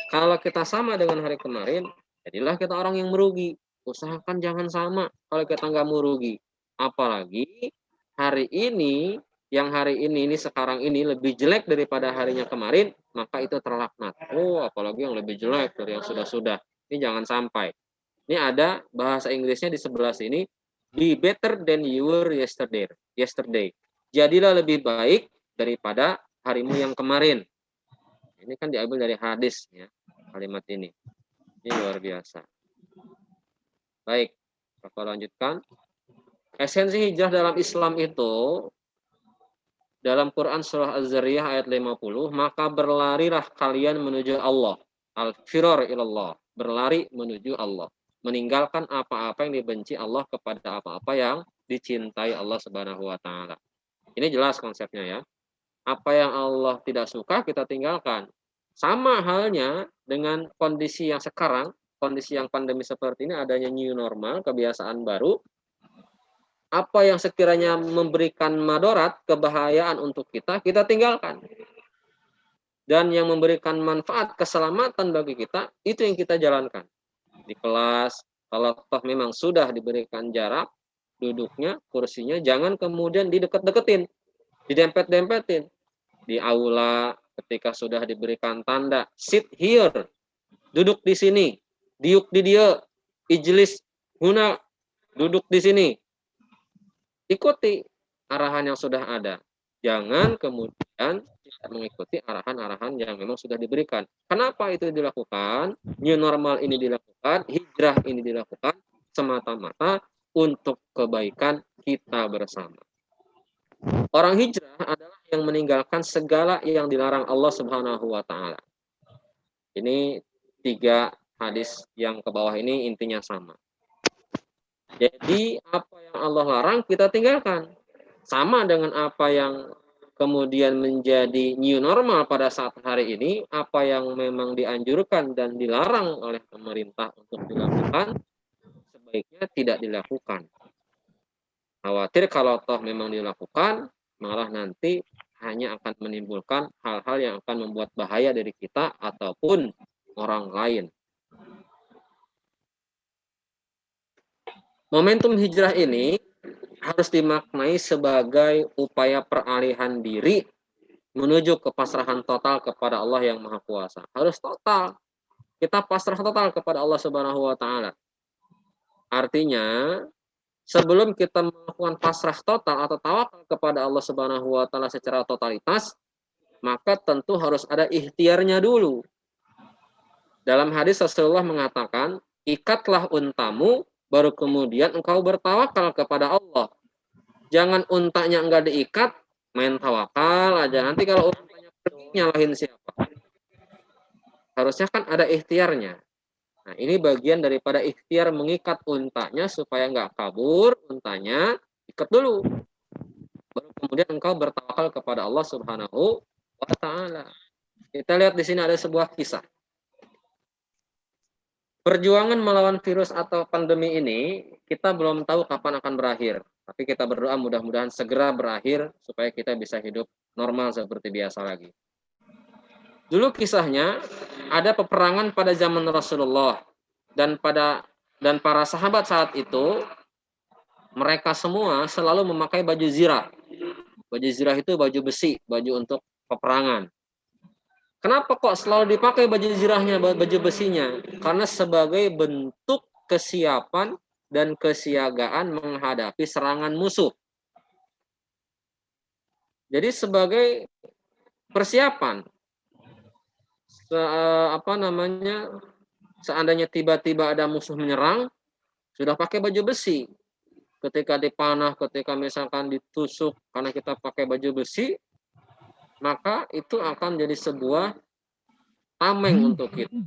Kalau kita sama dengan hari kemarin, jadilah kita orang yang merugi. Usahakan jangan sama kalau kita nggak mau rugi. Apalagi hari ini, yang hari ini sekarang ini lebih jelek daripada harinya kemarin, maka itu terlaknat. Oh, apalagi yang lebih jelek dari yang sudah-sudah. Ini jangan sampai. Ini ada bahasa Inggrisnya di sebelah sini, be better than you were yesterday. Jadilah lebih baik daripada harimu yang kemarin. Ini kan diambil dari hadis ya, kalimat ini. Ini luar biasa. Baik, kita lanjutkan. Esensi hijrah dalam Islam itu, dalam Quran surah Az-Zariyah ayat 50, maka berlarilah kalian menuju Allah. Al-firar ilallah, berlari menuju Allah. Meninggalkan apa-apa yang dibenci Allah kepada apa-apa yang dicintai Allah Subhanahu wa taala. Ini jelas konsepnya ya. Apa yang Allah tidak suka kita tinggalkan. Sama halnya dengan kondisi yang sekarang, kondisi yang pandemi seperti ini, adanya new normal, kebiasaan baru. Apa yang sekiranya memberikan madarat, kebahayaan untuk kita tinggalkan. Dan yang memberikan manfaat, keselamatan bagi kita, itu yang kita jalankan. Di kelas, kalau toh memang sudah diberikan jarak, duduknya, kursinya, jangan kemudian dideket-deketin, didempet-dempetin. Di aula, ketika sudah diberikan tanda, sit here, duduk di sini, diuk di dia, ijlis, huna, duduk di sini. Ikuti arahan yang sudah ada. Jangan kemudian tidak mengikuti arahan-arahan yang memang sudah diberikan. Kenapa itu dilakukan? New normal ini dilakukan, hijrah ini dilakukan semata-mata untuk kebaikan kita bersama. Orang hijrah adalah yang meninggalkan segala yang dilarang Allah Subhanahu wa taala. Ini 3 hadis yang ke bawah ini intinya sama. Jadi apa yang Allah larang kita tinggalkan. Sama dengan apa yang kemudian menjadi new normal pada saat hari ini, apa yang memang dianjurkan dan dilarang oleh pemerintah untuk dilakukan, sebaiknya tidak dilakukan. Khawatir kalau toh memang dilakukan, malah nanti hanya akan menimbulkan hal-hal yang akan membuat bahaya dari kita ataupun orang lain. Momentum hijrah ini harus dimaknai sebagai upaya peralihan diri menuju kepasrahan total kepada Allah yang Maha Kuasa. Harus total. Kita pasrah total kepada Allah Subhanahu wa taala. Artinya, sebelum kita melakukan pasrah total atau tawakal kepada Allah Subhanahu wa taala secara totalitas, maka tentu harus ada ikhtiarnya dulu. Dalam hadis Rasulullah mengatakan, ikatlah untamu, baru kemudian engkau bertawakal kepada Allah. Jangan untanya enggak diikat, main tawakal aja. Nanti kalau untanya pergi, nyalahin siapa? Harusnya kan ada ikhtiarnya. Nah, ini bagian daripada ikhtiar mengikat untanya supaya enggak kabur, untanya ikat dulu. Baru kemudian engkau bertawakal kepada Allah Subhanahu wa taala. Kita lihat di sini ada sebuah kisah. Perjuangan melawan virus atau pandemi ini, kita belum tahu kapan akan berakhir. Tapi kita berdoa mudah-mudahan segera berakhir supaya kita bisa hidup normal seperti biasa lagi. Dulu kisahnya, ada peperangan pada zaman Rasulullah. Dan para sahabat saat itu, mereka semua selalu memakai baju zirah. Baju zirah itu baju besi, baju untuk peperangan. Kenapa kok selalu dipakai baju zirahnya, baju besinya? Karena sebagai bentuk kesiapan dan kesiagaan menghadapi serangan musuh. Jadi sebagai persiapan, seandainya tiba-tiba ada musuh menyerang, sudah pakai baju besi. Ketika dipanah, ketika misalkan ditusuk, karena kita pakai baju besi, maka itu akan jadi sebuah tameng untuk kita.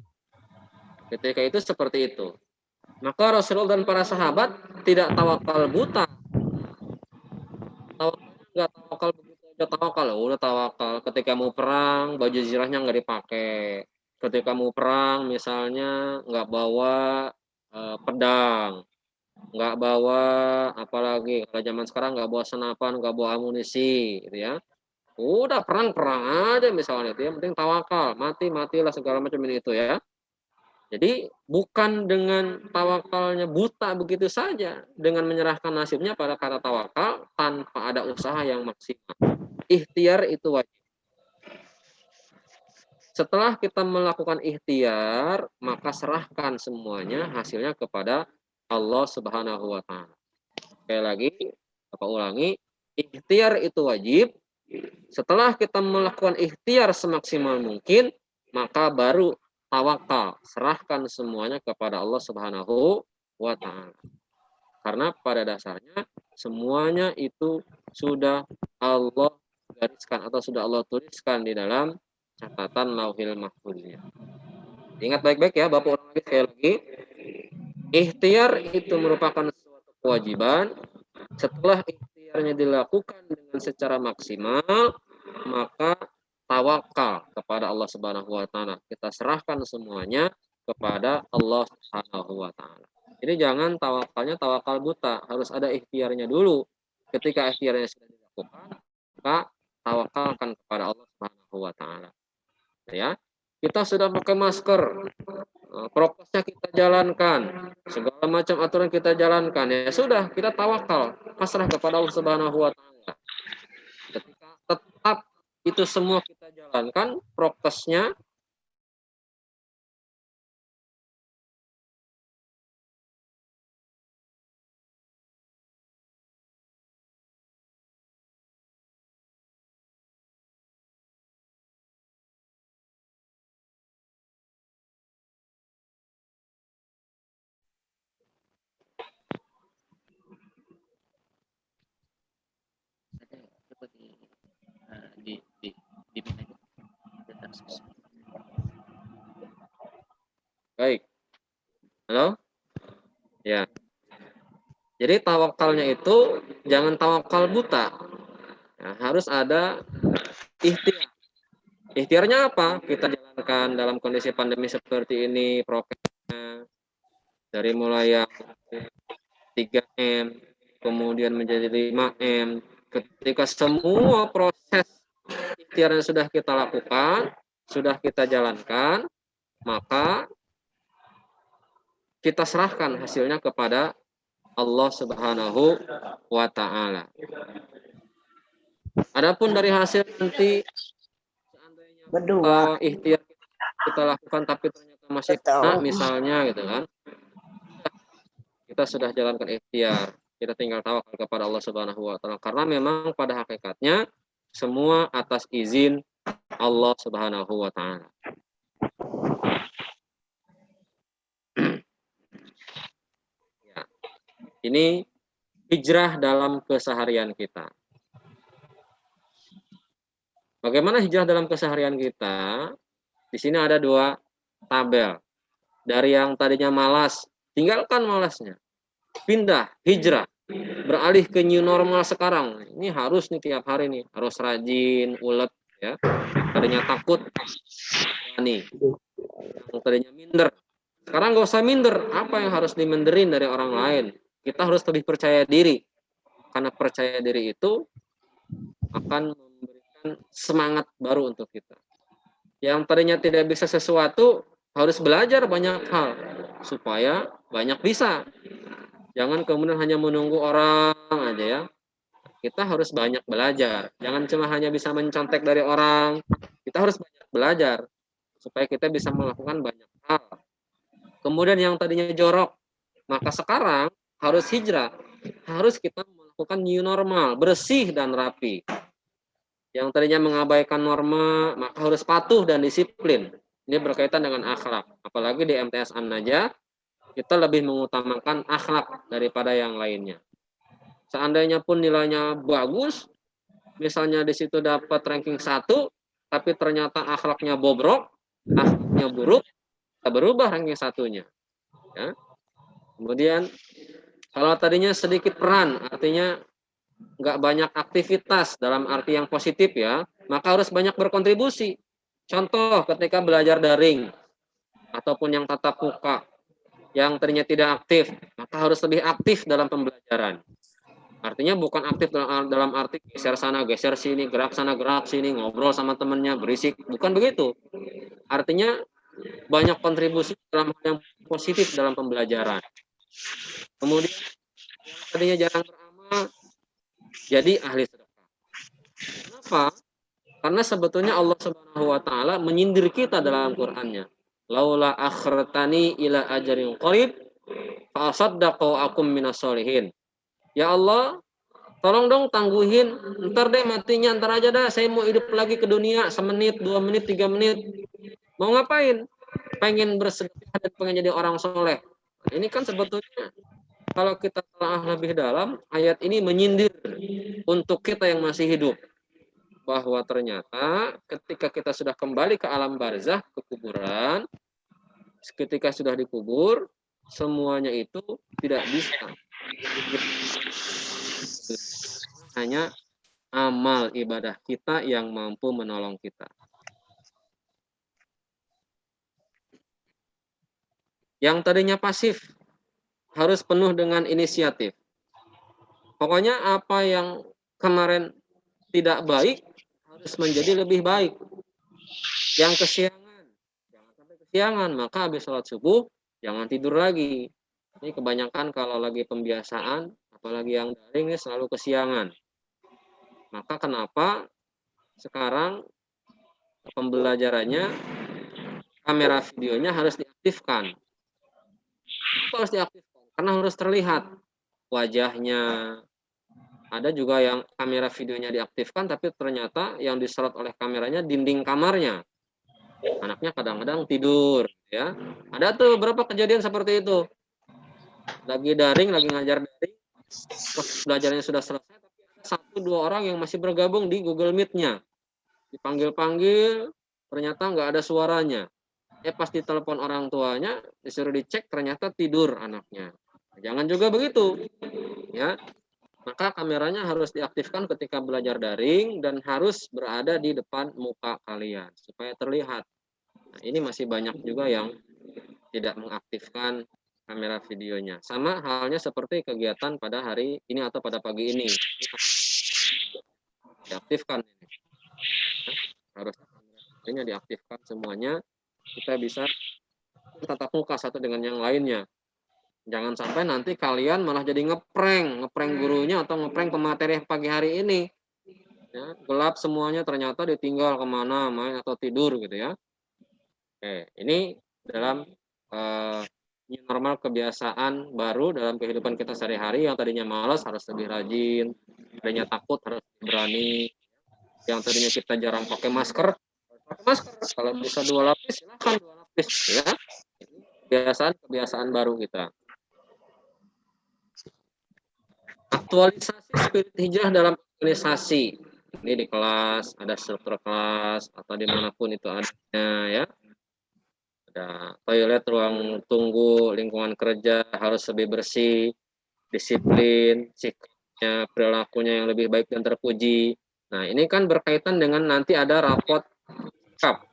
Ketika itu seperti itu. Maka Rasulullah dan para sahabat tidak tawakal buta. Tawakalnya nggak tawakal begitu aja tawakal. Udah tawakal. Ketika mau perang, baju zirahnya nggak dipakai. Ketika mau perang, misalnya nggak bawa pedang, nggak bawa apalagi kalau zaman sekarang nggak bawa senapan, nggak bawa amunisi, gitu ya. Udah perang aja misalnya itu. Yang penting tawakal, matilah segala macam ini itu ya. Jadi bukan dengan tawakalnya buta begitu saja, dengan menyerahkan nasibnya pada kata tawakal tanpa ada usaha yang maksimal. Ikhtiar itu wajib. Setelah kita melakukan ikhtiar, maka serahkan semuanya hasilnya kepada Allah Subhanahu wa taala. Sekali lagi, Bapak ulangi, ikhtiar itu wajib. Setelah kita melakukan ikhtiar semaksimal mungkin, maka baru tawakal, serahkan semuanya kepada Allah Subhanahu wa taala. Karena pada dasarnya semuanya itu sudah Allah gariskan atau sudah Allah tuliskan di dalam catatan Lauhil Mahfuznya. Ingat baik-baik ya, Bapak ulang lagi sekali lagi. Ikhtiar itu merupakan suatu kewajiban. Setelah ikhtiarnya dilakukan dengan secara maksimal, maka tawakal kepada Allah Subhanahu wa taala. Kita serahkan semuanya kepada Allah Subhanahu wa taala. Jadi jangan tawakalnya tawakal buta, harus ada ikhtiarnya dulu. Ketika ikhtiarnya sudah dilakukan, maka tawakalkan kepada Allah Subhanahu wa taala. Ya. Kita sudah pakai masker, prokesnya kita jalankan, segala macam aturan kita jalankan, ya sudah, kita tawakal, pasrah kepada Allah Subhanahu wa taala. Ketika tetap itu semua kita jalankan, prokesnya baik. Halo? Ya. Jadi tawakalnya itu jangan tawakal buta. Nah, harus ada ikhtiar. Ikhtiarnya apa? Kita jalankan dalam kondisi pandemi seperti ini, prokesnya dari mulai yang 3M, kemudian menjadi 5M. Ketika semua proses ikhtiar yang sudah kita lakukan, sudah kita jalankan, maka kita serahkan hasilnya kepada Allah Subhanahu wa taala. Adapun dari hasil nanti seandainya ikhtiar kita lakukan tapi ternyata masih kena misalnya gitu kan. Kita sudah jalankan ikhtiar, kita tinggal tawakal kepada Allah Subhanahu wa taala karena memang pada hakikatnya semua atas izin Allah Subhanahu wa taala. Ya. Ini hijrah dalam keseharian kita. Bagaimana hijrah dalam keseharian kita? Di sini ada 2 tabel. Dari yang tadinya malas, tinggalkan malasnya. Pindah, hijrah. Beralih ke new normal sekarang. Ini harus nih tiap hari nih, harus rajin, ulet ya. Tadinya takut, berani. Yang tadinya minder. Sekarang nggak usah minder. Apa yang harus diminderin dari orang lain? Kita harus lebih percaya diri. Karena percaya diri itu akan memberikan semangat baru untuk kita. Yang tadinya tidak bisa sesuatu, harus belajar banyak hal supaya banyak bisa. Jangan kemudian hanya menunggu orang aja ya. Kita harus banyak belajar. Jangan cuma hanya bisa mencontek dari orang. Kita harus banyak belajar supaya kita bisa melakukan banyak hal. Kemudian yang tadinya jorok, maka sekarang harus hijrah. Harus kita melakukan new normal, bersih dan rapi. Yang tadinya mengabaikan norma, maka harus patuh dan disiplin. Ini berkaitan dengan akhlak. Apalagi di MTS An-Najah, kita lebih mengutamakan akhlak daripada yang lainnya. Seandainya pun nilainya bagus, misalnya di situ dapat ranking 1, tapi ternyata akhlaknya bobrok, akhlaknya buruk, kita berubah ranking 1-nya. Ya. Kemudian kalau tadinya sedikit peran, artinya nggak banyak aktivitas dalam arti yang positif ya, maka harus banyak berkontribusi. Contoh ketika belajar daring ataupun yang tatap muka, yang tadinya tidak aktif, maka harus lebih aktif dalam pembelajaran. Artinya bukan aktif dalam arti geser sana, geser sini, gerak sana, gerak sini, ngobrol sama temennya, berisik. Bukan begitu. Artinya banyak kontribusi dalam hal yang positif dalam pembelajaran. Kemudian yang tadinya jarang beramal, jadi ahli sedekah. Kenapa? Karena sebetulnya Allah Subhanahu wa taala menyindir kita dalam Qur'annya. Laula akhrtani ila ajarin qarib fa asaddaqu akum minas solihin. Ya Allah, tolong dong tangguhin, ntar deh matinya, ntar aja dah, saya mau hidup lagi ke dunia, 1 menit, 2 menit, 3 menit. Mau ngapain? Pengen bersedekah dan pengen jadi orang soleh. Ini kan sebetulnya kalau kita telah lebih dalam, ayat ini menyindir untuk kita yang masih hidup. Bahwa ternyata ketika kita sudah kembali ke alam barzah, ke kuburan, ketika sudah dikubur, semuanya itu tidak bisa. Hanya amal ibadah kita yang mampu menolong kita. Yang tadinya pasif harus penuh dengan inisiatif. Pokoknya apa yang kemarin tidak baik harus menjadi lebih baik. Yang kesiangan, jangan sampai kesiangan, maka habis sholat subuh jangan tidur lagi. Ini kebanyakan kalau lagi pembiasaan, apalagi yang daring ini selalu kesiangan. Maka kenapa sekarang pembelajarannya kamera videonya harus diaktifkan. Kenapa harus diaktifkan? Karena harus terlihat wajahnya. Ada juga yang kamera videonya diaktifkan tapi ternyata yang disorot oleh kameranya dinding kamarnya. Anaknya kadang-kadang tidur ya. Ada tuh berapa kejadian seperti itu. Lagi daring, lagi ngajar daring, belajarnya sudah selesai tapi ada 1-2 orang yang masih bergabung di Google Meet-nya. Dipanggil-panggil ternyata nggak ada suaranya. Pas ditelepon orang tuanya disuruh dicek ternyata tidur anaknya. Jangan juga begitu. Ya. Maka kameranya harus diaktifkan ketika belajar daring dan harus berada di depan muka kalian supaya terlihat. Nah, ini masih banyak juga yang tidak mengaktifkan kamera videonya. Sama halnya seperti kegiatan pada hari ini atau pada pagi ini. Diaktifkan. Harus kameranya diaktifkan semuanya. Kita bisa tatap muka satu dengan yang lainnya. Jangan sampai nanti kalian malah jadi ngeprank gurunya atau ngeprank pemateri pagi hari ini. Ya, gelap semuanya ternyata ditinggal kemana, main atau tidur gitu ya. Oke, ini dalam new normal kebiasaan baru dalam kehidupan kita sehari-hari. Yang tadinya malas harus lebih rajin, tadinya takut harus berani, yang tadinya kita jarang pakai masker. Kalau bisa 2 lapis, silahkan 2 lapis ya. Kebiasaan baru kita. Aktualisasi spirit hijrah dalam organisasi. Ini di kelas, ada struktur kelas, atau dimanapun itu adanya ya. Ada toilet, ruang tunggu, lingkungan kerja harus lebih bersih, disiplin, sikapnya, perilakunya yang lebih baik dan terpuji. Nah, ini kan berkaitan dengan nanti ada rapot sikap.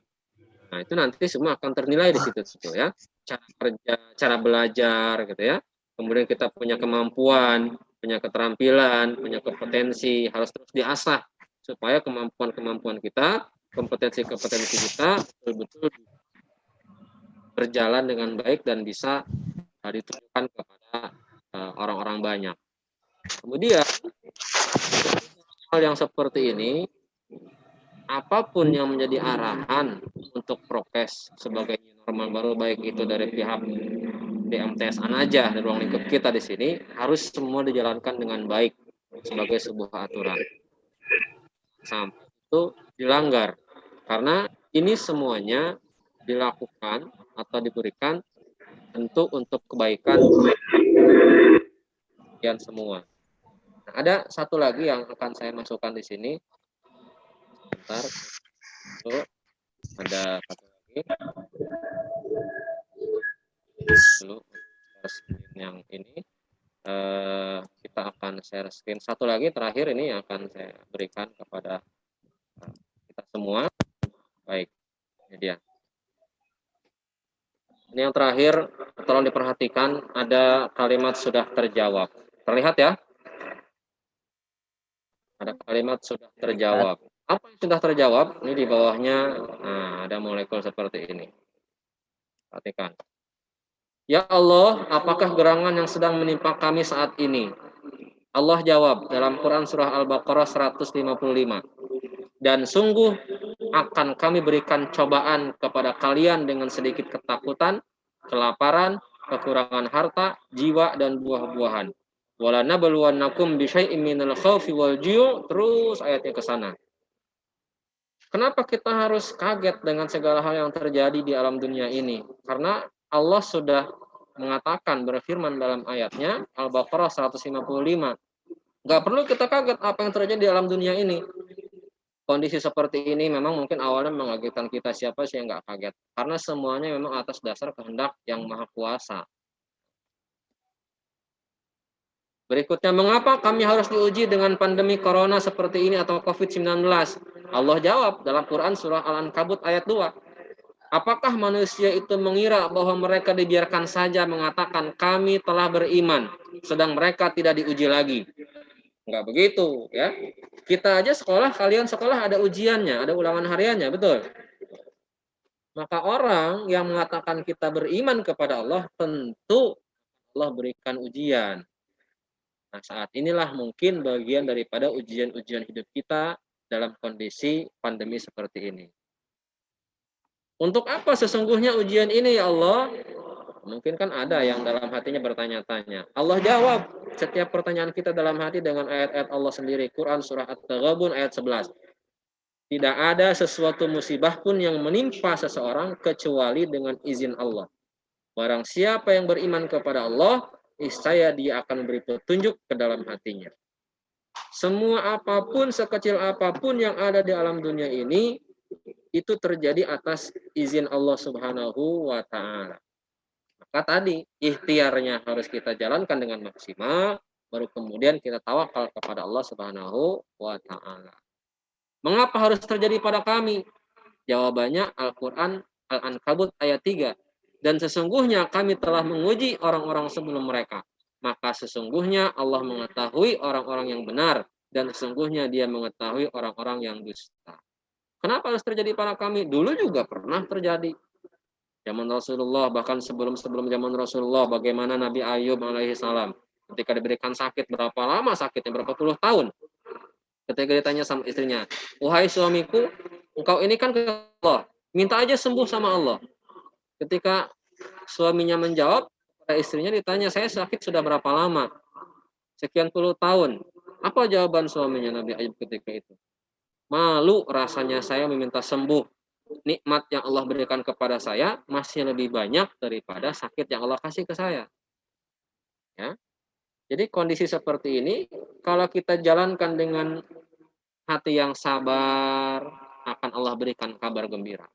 Nah, itu nanti semua akan ternilai di situ ya. Cara kerja, cara belajar gitu ya. Kemudian kita punya kemampuan, punya keterampilan, punya kompetensi, harus terus diasah supaya kemampuan-kemampuan kita, kompetensi-kompetensi kita betul-betul berjalan dengan baik dan bisa ditunjukkan kepada orang-orang banyak. Kemudian hal yang seperti ini, apapun yang menjadi arahan untuk prokes sebagai normal baru, baik itu dari pihak DMTS Anaja dan ruang lingkup kita di sini, harus semua dijalankan dengan baik sebagai sebuah aturan. Sampai itu dilanggar, karena ini semuanya dilakukan atau diberikan tentu untuk kebaikan kalian semua. Nah, ada satu lagi yang akan saya masukkan di sini. Sebentar. Tuh, ada satu lagi. Dulu. yang ini kita akan share screen. Satu lagi terakhir ini yang akan saya berikan kepada kita semua. Baik, ini dia. Ini yang terakhir, tolong diperhatikan, ada kalimat sudah terjawab. Terlihat ya? Ada kalimat sudah terjawab. Apa yang sudah terjawab? Ini di bawahnya ada molekul seperti ini. Perhatikan. Ya Allah, apakah gerangan yang sedang menimpa kami saat ini? Allah jawab dalam Quran surah Al-Baqarah 155. Dan sungguh akan kami berikan cobaan kepada kalian dengan sedikit ketakutan, kelaparan, kekurangan harta, jiwa, dan buah-buahan. Walanabluwannakum bisyai'im minal khaufi wal ju', terus ayatnya ke sana. Kenapa kita harus kaget dengan segala hal yang terjadi di alam dunia ini? Karena Allah sudah mengatakan, berfirman dalam ayatnya, Al-Baqarah 155. Nggak perlu kita kaget apa yang terjadi di alam dunia ini. Kondisi seperti ini memang mungkin awalnya mengagetkan kita, siapa sih yang nggak kaget? Karena semuanya memang atas dasar kehendak yang Maha Kuasa. Berikutnya, mengapa kami harus diuji dengan pandemi corona seperti ini atau COVID-19? Allah jawab dalam Quran surah Al-Ankabut ayat 2. Apakah manusia itu mengira bahwa mereka dibiarkan saja mengatakan kami telah beriman, sedang mereka tidak diuji lagi? Enggak begitu, ya. Kita aja sekolah, kalian sekolah ada ujiannya, ada ulangan hariannya, betul? Maka orang yang mengatakan kita beriman kepada Allah, tentu Allah berikan ujian. Nah, saat inilah mungkin bagian daripada ujian-ujian hidup kita dalam kondisi pandemi seperti ini. Untuk apa sesungguhnya ujian ini ya Allah? Mungkin kan ada yang dalam hatinya bertanya-tanya. Allah jawab setiap pertanyaan kita dalam hati dengan ayat-ayat Allah sendiri. Quran surah At-Taghabun ayat 11. Tidak ada sesuatu musibah pun yang menimpa seseorang kecuali dengan izin Allah. Barang siapa yang beriman kepada Allah, niscaya dia akan memberi petunjuk ke dalam hatinya. Semua apapun, sekecil apapun yang ada di alam dunia ini, itu terjadi atas izin Allah Subhanahu wa Ta'ala. Maka tadi ikhtiarnya harus kita jalankan dengan maksimal, baru kemudian kita tawakal kepada Allah Subhanahu wa Ta'ala. Mengapa harus terjadi pada kami? Jawabannya Al-Quran Al-Ankabut ayat 3. Dan sesungguhnya kami telah menguji orang-orang sebelum mereka. Maka sesungguhnya Allah mengetahui orang-orang yang benar. Dan sesungguhnya dia mengetahui orang-orang yang dusta. Kenapa harus terjadi pada kami? Dulu juga pernah terjadi. Zaman Rasulullah, bahkan sebelum zaman Rasulullah, bagaimana Nabi Ayub alaihissalam. Ketika diberikan sakit, berapa lama sakitnya? Berapa puluh tahun? Ketika ditanya sama istrinya, wahai suamiku, engkau ini kan ke Allah, minta aja sembuh sama Allah. Ketika suaminya menjawab, pada istrinya ditanya, saya sakit sudah berapa lama? Sekian puluh tahun. Apa jawaban suaminya Nabi Ayub ketika itu? Malu rasanya saya meminta sembuh. Nikmat yang Allah berikan kepada saya masih lebih banyak daripada sakit yang Allah kasih ke saya. Ya. Jadi kondisi seperti ini, kalau kita jalankan dengan hati yang sabar, akan Allah berikan kabar gembira.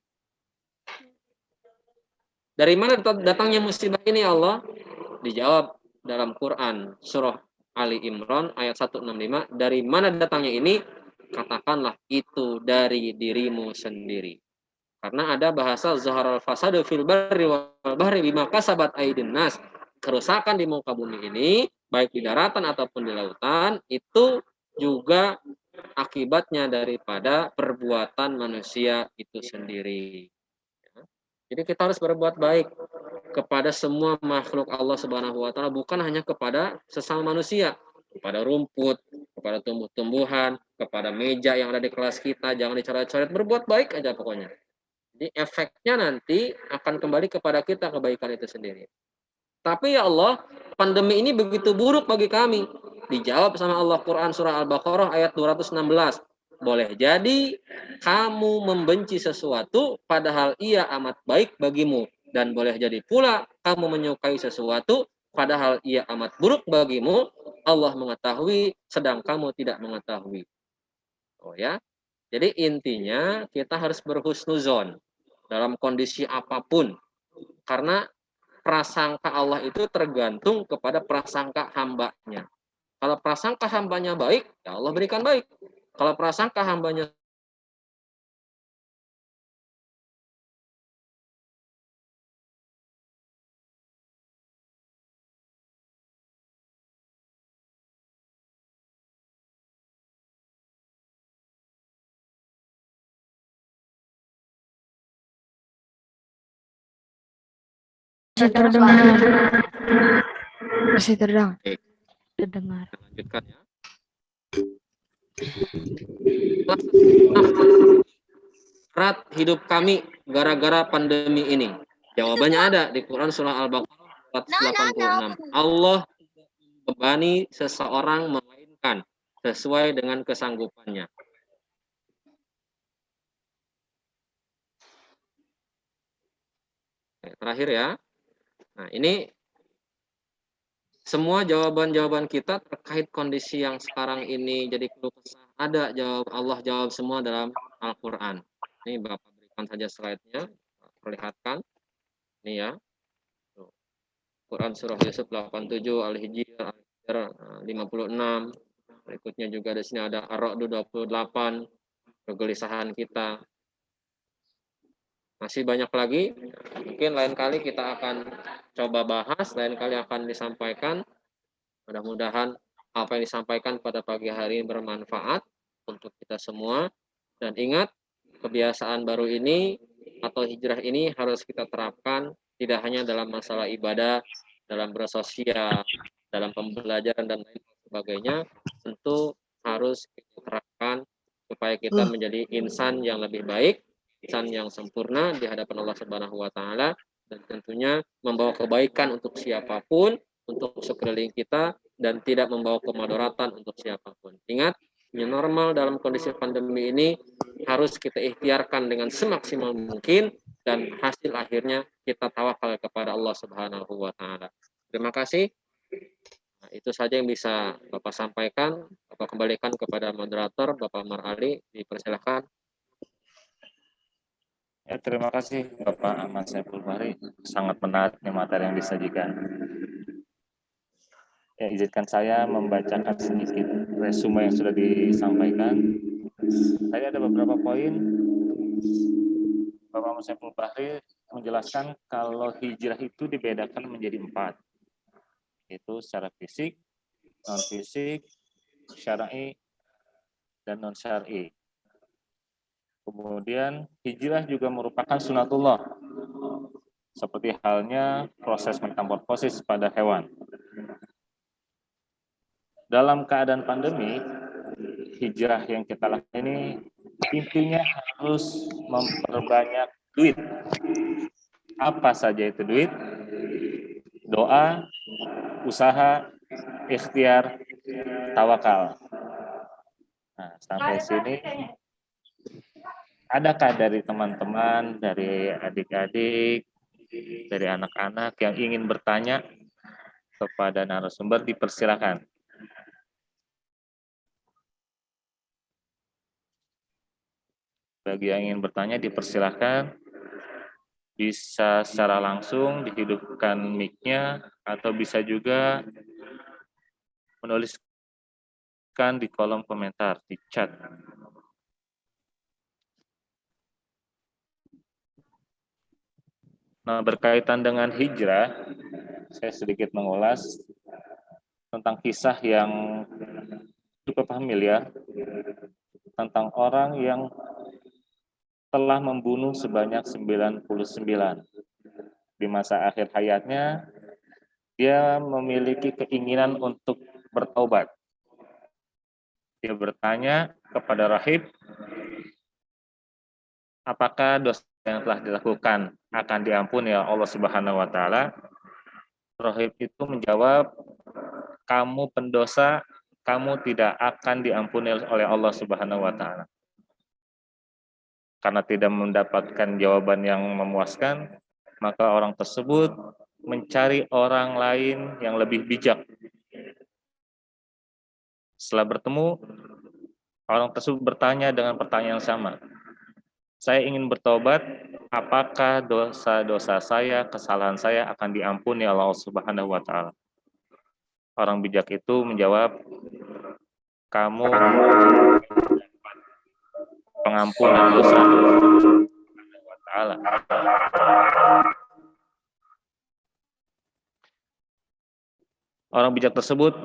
Dari mana datangnya musibah ini Allah? Dijawab dalam Quran surah Ali Imran ayat 165. Dari mana datangnya ini? Katakanlah itu dari dirimu sendiri. Karena ada bahasa zaharal fasadu fil barri wal bahri bima kasabat aydin nas. Kerusakan di muka bumi ini, baik di daratan ataupun di lautan, itu juga akibatnya daripada perbuatan manusia itu sendiri. Jadi kita harus berbuat baik kepada semua makhluk Allah Subhanahu wa Ta'ala, bukan hanya kepada sesama manusia, kepada rumput, kepada tumbuh-tumbuhan, kepada meja yang ada di kelas kita, jangan dicoret-coret, berbuat baik aja pokoknya. Jadi efeknya nanti akan kembali kepada kita kebaikan itu sendiri. Tapi ya Allah, pandemi ini begitu buruk bagi kami. Dijawab sama Allah Quran surah Al-Baqarah ayat 216. Boleh jadi kamu membenci sesuatu padahal ia amat baik bagimu. Dan boleh jadi pula kamu menyukai sesuatu padahal ia amat buruk bagimu. Allah mengetahui sedang kamu tidak mengetahui. Oh ya. Jadi intinya kita harus berhusnuzon dalam kondisi apapun. Karena prasangka Allah itu tergantung kepada prasangka hambanya. Kalau prasangka hambanya baik, ya Allah berikan baik. Kalau prasangka hambanya Masih terdengar. Masih terdengar. Terdengar. lanjutkan ya. Berat hidup kami gara-gara pandemi ini. Jawabannya ada di Quran surah Al-Baqarah 486. Allah membebani seseorang melainkan sesuai dengan kesanggupannya. Terakhir ya. Nah, ini semua jawaban-jawaban kita terkait kondisi yang sekarang ini jadi keluh kesah. Ada jawab, Allah jawab semua dalam Al-Quran. Ini Bapak berikan saja slide-nya, perlihatkan. Ini ya. Tuh. Quran surah Yusuf 87, Al-Hijr 56. Berikutnya juga di sini ada Ar-Ra'd 28, kegelisahan kita. Masih banyak lagi, mungkin lain kali kita akan coba bahas, lain kali akan disampaikan. Mudah-mudahan apa yang disampaikan pada pagi hari ini bermanfaat untuk kita semua. Dan ingat, kebiasaan baru ini atau hijrah ini harus kita terapkan tidak hanya dalam masalah ibadah, dalam bersosial, dalam pembelajaran dan lain sebagainya, tentu harus kita terapkan supaya kita menjadi insan yang lebih baik, insan yang sempurna di hadapan Allah Subhanahu wa taala, dan tentunya membawa kebaikan untuk siapapun, untuk sekeliling kita, dan tidak membawa kemudaratan untuk siapapun. Ingat, new normal dalam kondisi pandemi ini harus kita ikhtiarkan dengan semaksimal mungkin, dan hasil akhirnya kita tawakal kepada Allah Subhanahu wa taala. Terima kasih. Nah, itu saja yang bisa Bapak sampaikan. Bapak kembalikan kepada moderator Bapak Mar Ali, dipersilakan. Ya, terima kasih Bapak Ahmad Saiful Bahri, sangat menarik materi yang disajikan. Ya, izinkan saya membacakan sedikit resume yang sudah disampaikan. Tadi ada beberapa poin. Bapak Ahmad Saiful Bahri menjelaskan kalau hijrah itu dibedakan menjadi 4, yaitu secara fisik, non-fisik, syar'i, dan non-syar'i. Kemudian hijrah juga merupakan sunatullah, seperti halnya proses metamorfosis pada hewan. Dalam keadaan pandemi, hijrah yang kita lakukan ini intinya harus memperbanyak duit. Apa saja itu duit? Doa, usaha, ikhtiar, tawakal. Nah, sampai sini adakah dari teman-teman, dari adik-adik, dari anak-anak yang ingin bertanya kepada narasumber? Dipersilakan. Bagi yang ingin bertanya, dipersilakan. Bisa secara langsung dihidupkan mic-nya, atau bisa juga menuliskan di kolom komentar, di chat. Nah, berkaitan dengan hijrah, saya sedikit mengulas tentang kisah yang cukup familiar, tentang orang yang telah membunuh sebanyak 99. Di masa akhir hayatnya, dia memiliki keinginan untuk bertaubat. Dia bertanya kepada rahib, apakah dosa yang telah dilakukan akan diampuni oleh Allah Subhanahu wa taala? Rahib itu menjawab, kamu pendosa, kamu tidak akan diampuni oleh Allah Subhanahu wa taala. Karena tidak mendapatkan jawaban yang memuaskan, maka orang tersebut mencari orang lain yang lebih bijak. Setelah bertemu, orang tersebut bertanya dengan pertanyaan yang sama. Saya ingin bertobat, apakah dosa-dosa saya, kesalahan saya akan diampuni Allah Subhanahu wa taala? Orang bijak itu menjawab, kamu pengampunan dosa wa taala. Orang bijak tersebut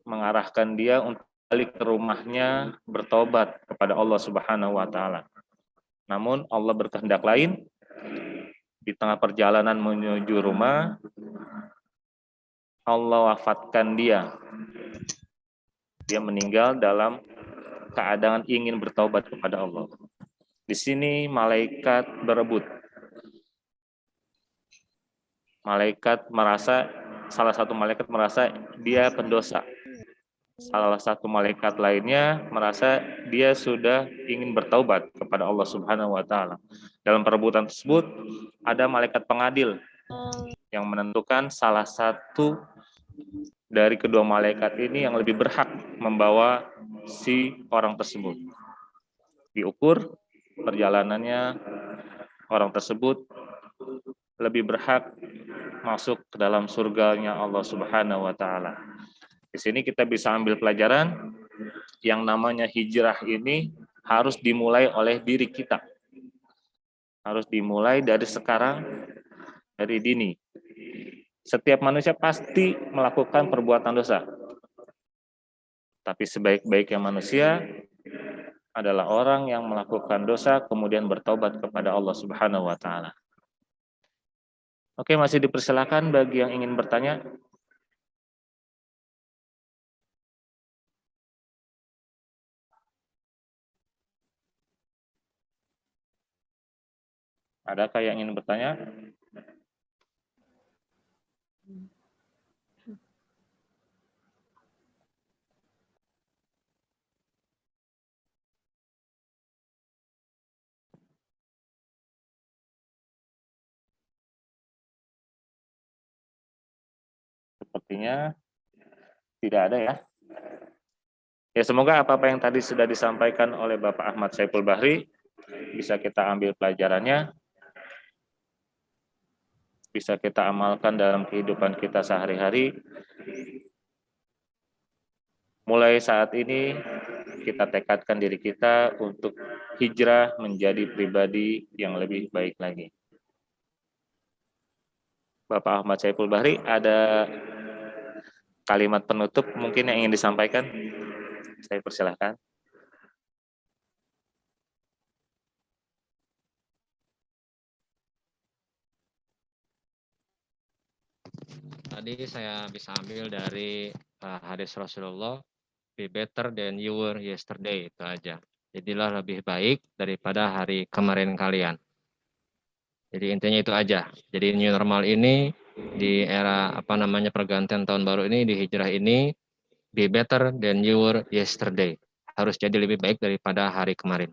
mengarahkan dia untuk balik ke rumahnya bertobat kepada Allah Subhanahu wa taala. Namun Allah berkehendak lain. Di tengah perjalanan menuju rumah, Allah wafatkan dia. Dia meninggal dalam keadaan ingin bertobat kepada Allah. Di sini malaikat berebut. Salah satu malaikat merasa dia pendosa. Salah satu malaikat lainnya merasa dia sudah ingin bertaubat kepada Allah Subhanahu wa taala. Dalam perebutan tersebut ada malaikat pengadil yang menentukan salah satu dari kedua malaikat ini yang lebih berhak membawa si orang tersebut. Diukur perjalanannya, orang tersebut lebih berhak masuk ke dalam surganya Allah Subhanahu wa taala. Di sini kita bisa ambil pelajaran yang namanya hijrah ini harus dimulai oleh diri kita. Harus dimulai dari sekarang, dari dini. Setiap manusia pasti melakukan perbuatan dosa. Tapi sebaik-baiknya manusia adalah orang yang melakukan dosa kemudian bertobat kepada Allah Subhanahu wa taala. Oke, masih dipersilakan bagi yang ingin bertanya. Adakah yang ingin bertanya? Sepertinya tidak ada ya. Ya, semoga apa-apa yang tadi sudah disampaikan oleh Bapak Ahmad Saiful Bahri bisa kita ambil pelajarannya, bisa kita amalkan dalam kehidupan kita sehari-hari. Mulai saat ini kita tekadkan diri kita untuk hijrah menjadi pribadi yang lebih baik lagi. Bapak Ahmad Saiful Bahri, ada kalimat penutup mungkin yang ingin disampaikan? Saya persilahkan. Tadi saya bisa ambil dari hadis Rasulullah, be better than you were yesterday, itu aja. Jadilah lebih baik daripada hari kemarin kalian. Jadi intinya itu aja. Jadi new normal ini di era pergantian tahun baru ini, di hijrah ini, be better than you were yesterday. Harus jadi lebih baik daripada hari kemarin.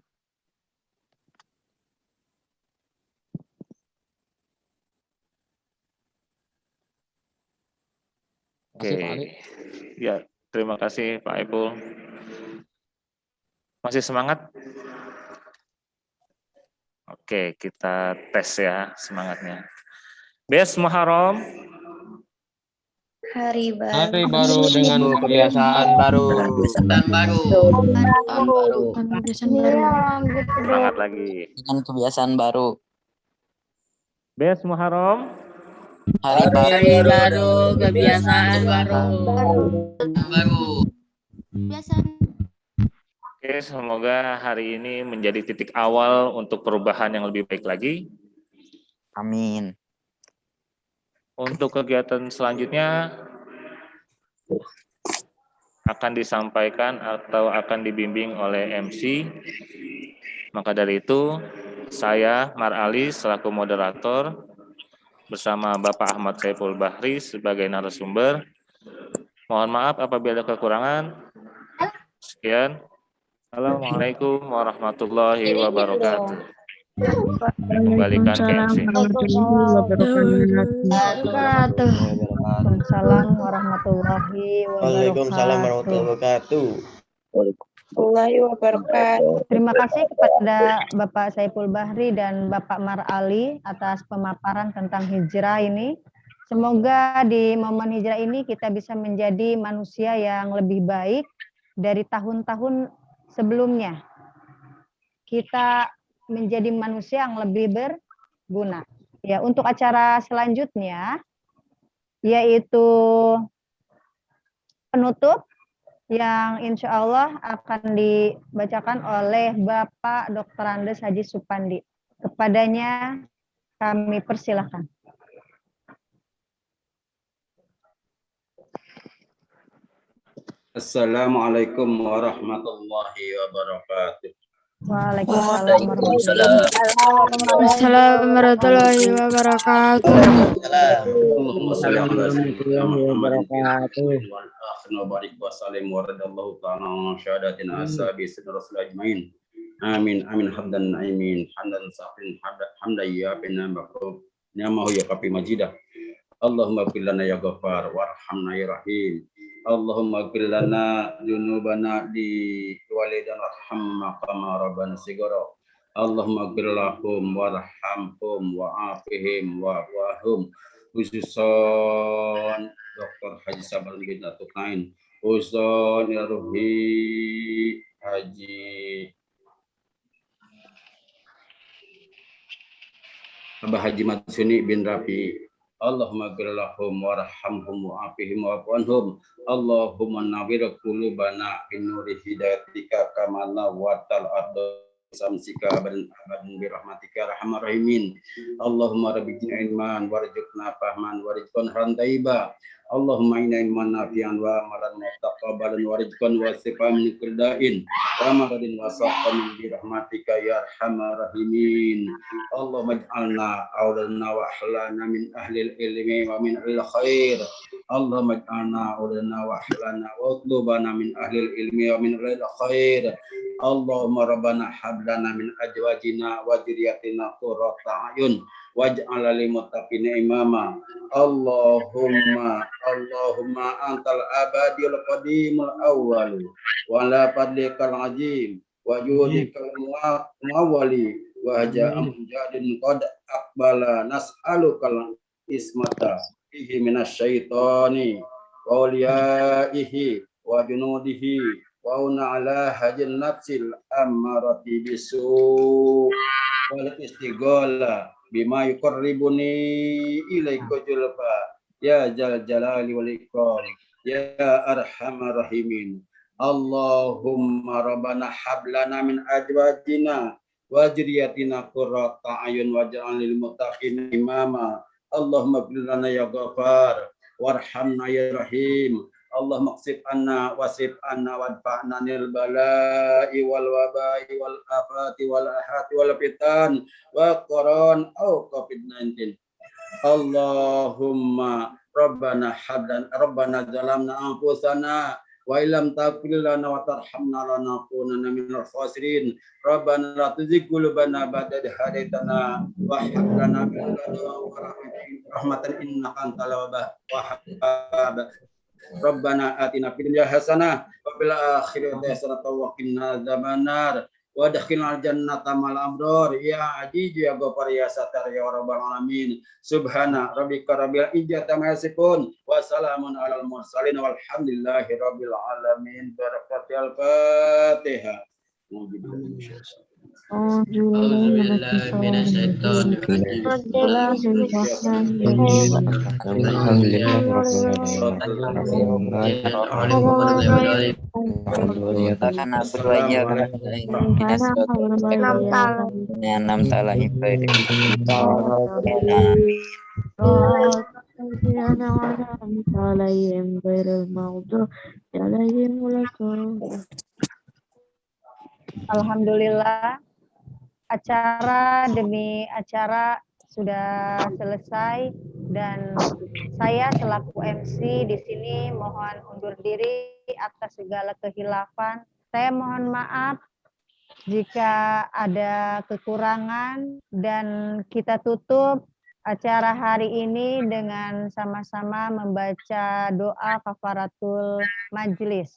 Oke. Ya, terima kasih Pak Ipul. Masih semangat? Oke, kita tes ya semangatnya. Bes Muharram. Hari baru dengan kebiasaan baru. Semangat lagi. Dengan kebiasaan baru. Bes Muharram. Hari baru, kebiasaan baru. Oke, semoga hari ini menjadi titik awal untuk perubahan yang lebih baik lagi. Amin. Untuk kegiatan selanjutnya akan disampaikan atau akan dibimbing oleh MC. Maka dari itu, saya Mar Ali selaku moderator bersama Bapak Ahmad Saiful Bahri sebagai narasumber. Mohon maaf apabila ada kekurangan. Sekian. Assalamualaikum warahmatullahi wabarakatuh. Kembalikan ke MC. Waalaikumsalam warahmatullahi wabarakatuh. Waalaikumsalam warahmatullahi wabarakatuh. warahmatullahi wabarakatuh. Terima kasih kepada Bapak Saiful Bahri dan Bapak Mar Ali atas pemaparan tentang hijrah ini. Semoga di momen hijrah ini kita bisa menjadi manusia yang lebih baik dari tahun-tahun sebelumnya. Kita menjadi manusia yang lebih berguna. Ya, untuk acara selanjutnya yaitu penutup yang insya Allah akan dibacakan oleh Bapak Dr. Andes Haji Supandi. Kepadanya kami persilahkan. Assalamualaikum warahmatullahi wabarakatuh. Waalaikumsalam warahmatullahi wabarakatuh. Allahumma shalli ala sayyidina Muhammadin wa barik wa sallim wa radallahu ta'ala wa syahadatina ashabi sayyidina rasul ajmain. Amin amin hamdan naimin hamdan safin hamdan ya bina makhluk ni'amahu ya kafi majidah. Allahumma ighfir lana ya Ghaffar warhamna ya Rahim. Allahumma ighfir lana dzunubana li walidina warhamna kama rabbana shighara. Allahumma ighfir lahum warhamhum wa'afihim wa'wahum. Khususan Dr. Haji Sabar bin Atukain, khususan ya Ruhi Haji Abah Haji Matsuni bin Rafi. Allahumma ighfir lahum warhamhum wa'afihim wa'fu. Allahumma nawwir qulubana bin nuri hidayatika kama nawwatal arda samsika abadan abadan bi rahmatika arhamar rahimin. Allahumma rabbina ilman warzuqna fahman warizqan rantaiba. Allahumma inna ilman nafi'an wa amalan mutaqabbalan warizqan wasifan min kullain wa maradin wa saqan bi rahmatika ya arhamar rahimin. Allahumma ij'alna awlana wa ahlana min ahli ilmi wa min ahli khair. Allahumma ij'alna awlana wa ahlana wa utlubana min ahli ilmi wa min ahli khair. Allahumma rabbana hab lana min azwajina wa dzurriyyatina qurrata a'yun waj'al lil muttaqina imama. Allahumma antal abadil qadimul awwal wa la fadlikal azim wa judikal muawwali wa ja'am jadin qad aqbala nas'alukal ismata fihi minasyaitani wa awliyaihi wa junudihi wa una ala hajin nafsil ammarati bisu wal istighala bima yuqarribuni ilaika julfa ya jal jalali wal ikram ya arhamar rahimin. Allahumma rabbana hab lana min azwajina wa dzurriyyatina qurrata a'yun waj'al lil muttaqina imama. Allahumma ighfir lana ya Ghaffar warhamna ya Rahim. Allah maksib anna wasib anna wadfa'na nil bala'i wal waba'i wal afati wal ahati wal fitan wa qaran au covid-19. Allahumma rabbana hablan rabbana zalamna anfusana wa illam taghfir lana wa tarhamna lanakunanna minal khasirin. Rabbana la tuzigh qulubana ba'da idh hadaytana wa hab lana min ladunka rahmatan innaka antal wahhab. Rabbana atina fid dunya hasanah wa fil akhirati hasanah wa qina adzabannar wa adkhilnal jannata ma'al abrar ya aziz ya ghafar ya satar ya rabbal alamin. Subhana rabbika rabbil izzati amma yasifun wa salamun alal mursalin walhamdulillahi rabbil alamin. Barakatul Fatihah. Alhamdulillah, acara demi acara sudah selesai dan saya selaku MC di sini mohon undur diri atas segala kehilafan. Saya mohon maaf jika ada kekurangan dan kita tutup acara hari ini dengan sama-sama membaca doa kafaratul majlis.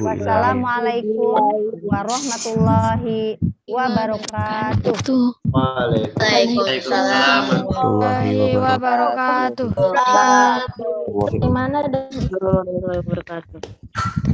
Wassalamualaikum warahmatullahi wabarakatuh. Waalaikumsalam warahmatullahi wabarakatuh. Gimana? Warahmatullahi wabarakatuh.